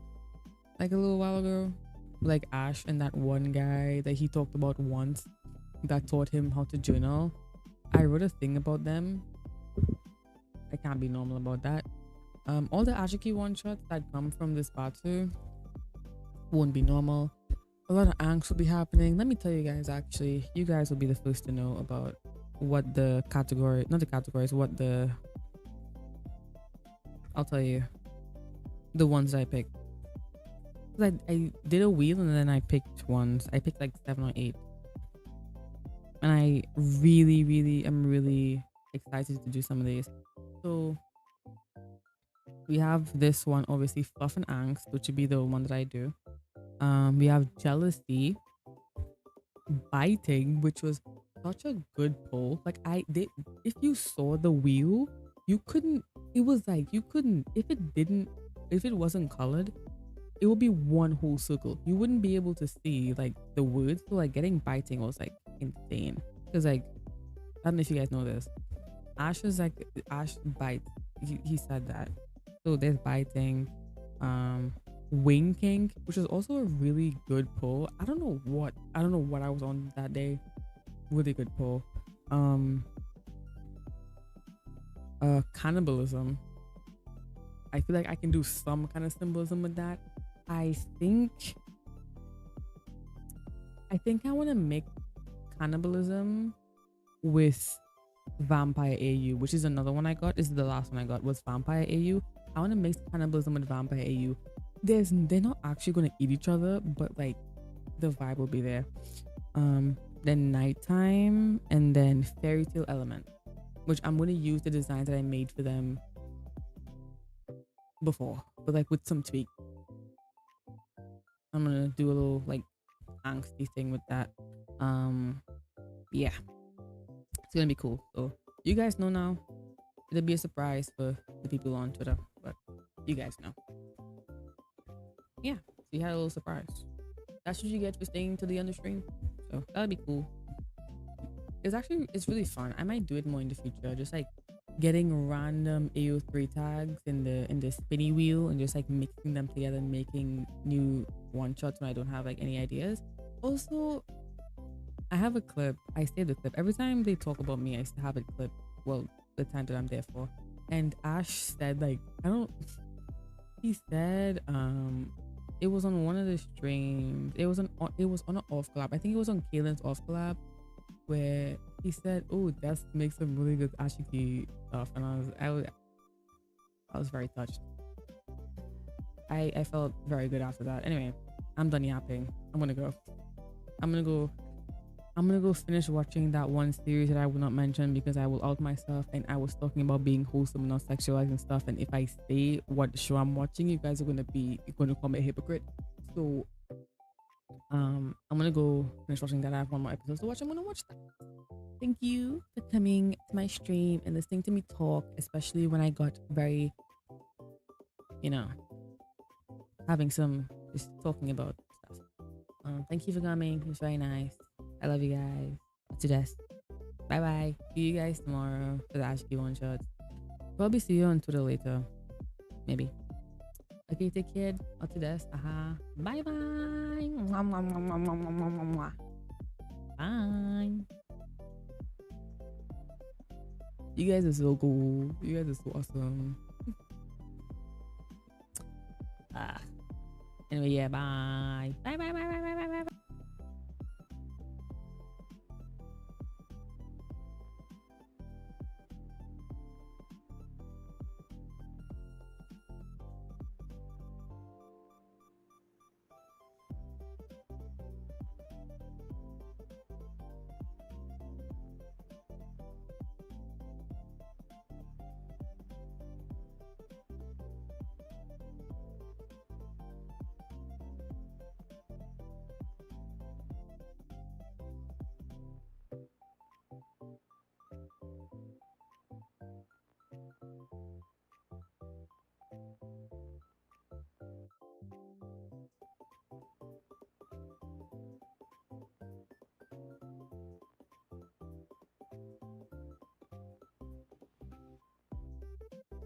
like a little while ago, like Ash and that one guy that he talked about once that taught him how to journal. I wrote a thing about them. I can't be normal about that. All the Ashiki one shots that come from this battle won't be normal. A lot of angst will be happening. Let me tell you guys, actually, you guys will be the first to know about what the category, not the categories, what the, I'll tell you, the ones I picked. I did a wheel and then I picked ones. I picked like 7 or 8. And I am really excited to do some of these. So we have this one, obviously, fluff and angst, which would be the one that I do. We have jealousy, biting, which was such a good pull. Like if you saw the wheel, you couldn't. It was like you couldn't. If it wasn't colored, it would be one whole circle. You wouldn't be able to see like the words. So like getting biting was like insane. Because like I don't know if you guys know this. Ash is like Ash bites. He said that. So there's biting, winking, which is also a really good pull. I don't know what I was on that day. Really good pull. Cannibalism. I feel like I can do some kind of symbolism with that. I think I want to make cannibalism with Vampire AU, which is another one I got. This is the last one I got was Vampire AU. I want to mix cannibalism with Vampire AU. They're not actually gonna eat each other, but like the vibe will be there. Then nighttime and then fairy tale element, which I'm gonna use the designs that I made for them before, but like with some tweak. I'm gonna do a little like angsty thing with that. Yeah, it's gonna be cool. So you guys know now. It'll be a surprise for the people on Twitter, but you guys know. Yeah, so you had a little surprise. That's what you get for staying to the end of stream. So that'll be cool. It's really fun. I might do it more in the future. Just like getting random AO3 tags in the spinny wheel and just like mixing them together and making new one shots when I don't have like any ideas. Also, I have a clip. I save the clip. Every time they talk about me, I still have a clip. Well, the time that I'm there for. And Ash said like he said it was on one of the streams. It was on an off collab. I think it was on Kaylin's off collab where he said, "Oh, that makes some really good Ashiki stuff," and I was very touched. I felt very good after that. Anyway, I'm done yapping. I'm gonna go finish watching that one series that I will not mention because I will out myself, and I was talking about being wholesome, not sexualized and stuff. And if I say what show I'm watching, you guys are gonna call me a hypocrite. So I'm gonna go finish watching that. I have one more episode to watch. I'm gonna watch that. Thank you for coming to my stream and listening to me talk, especially when I got very, having some just talking about stuff. Thank you for coming. It was very nice. I love you guys. To death. Bye bye. See you guys tomorrow for the Ashby one shot. Probably see you on Twitter later. Maybe. Okay, take care. To death. Bye bye. Bye. You guys are so cool. You guys are so awesome. Anyway, yeah, bye. Bye.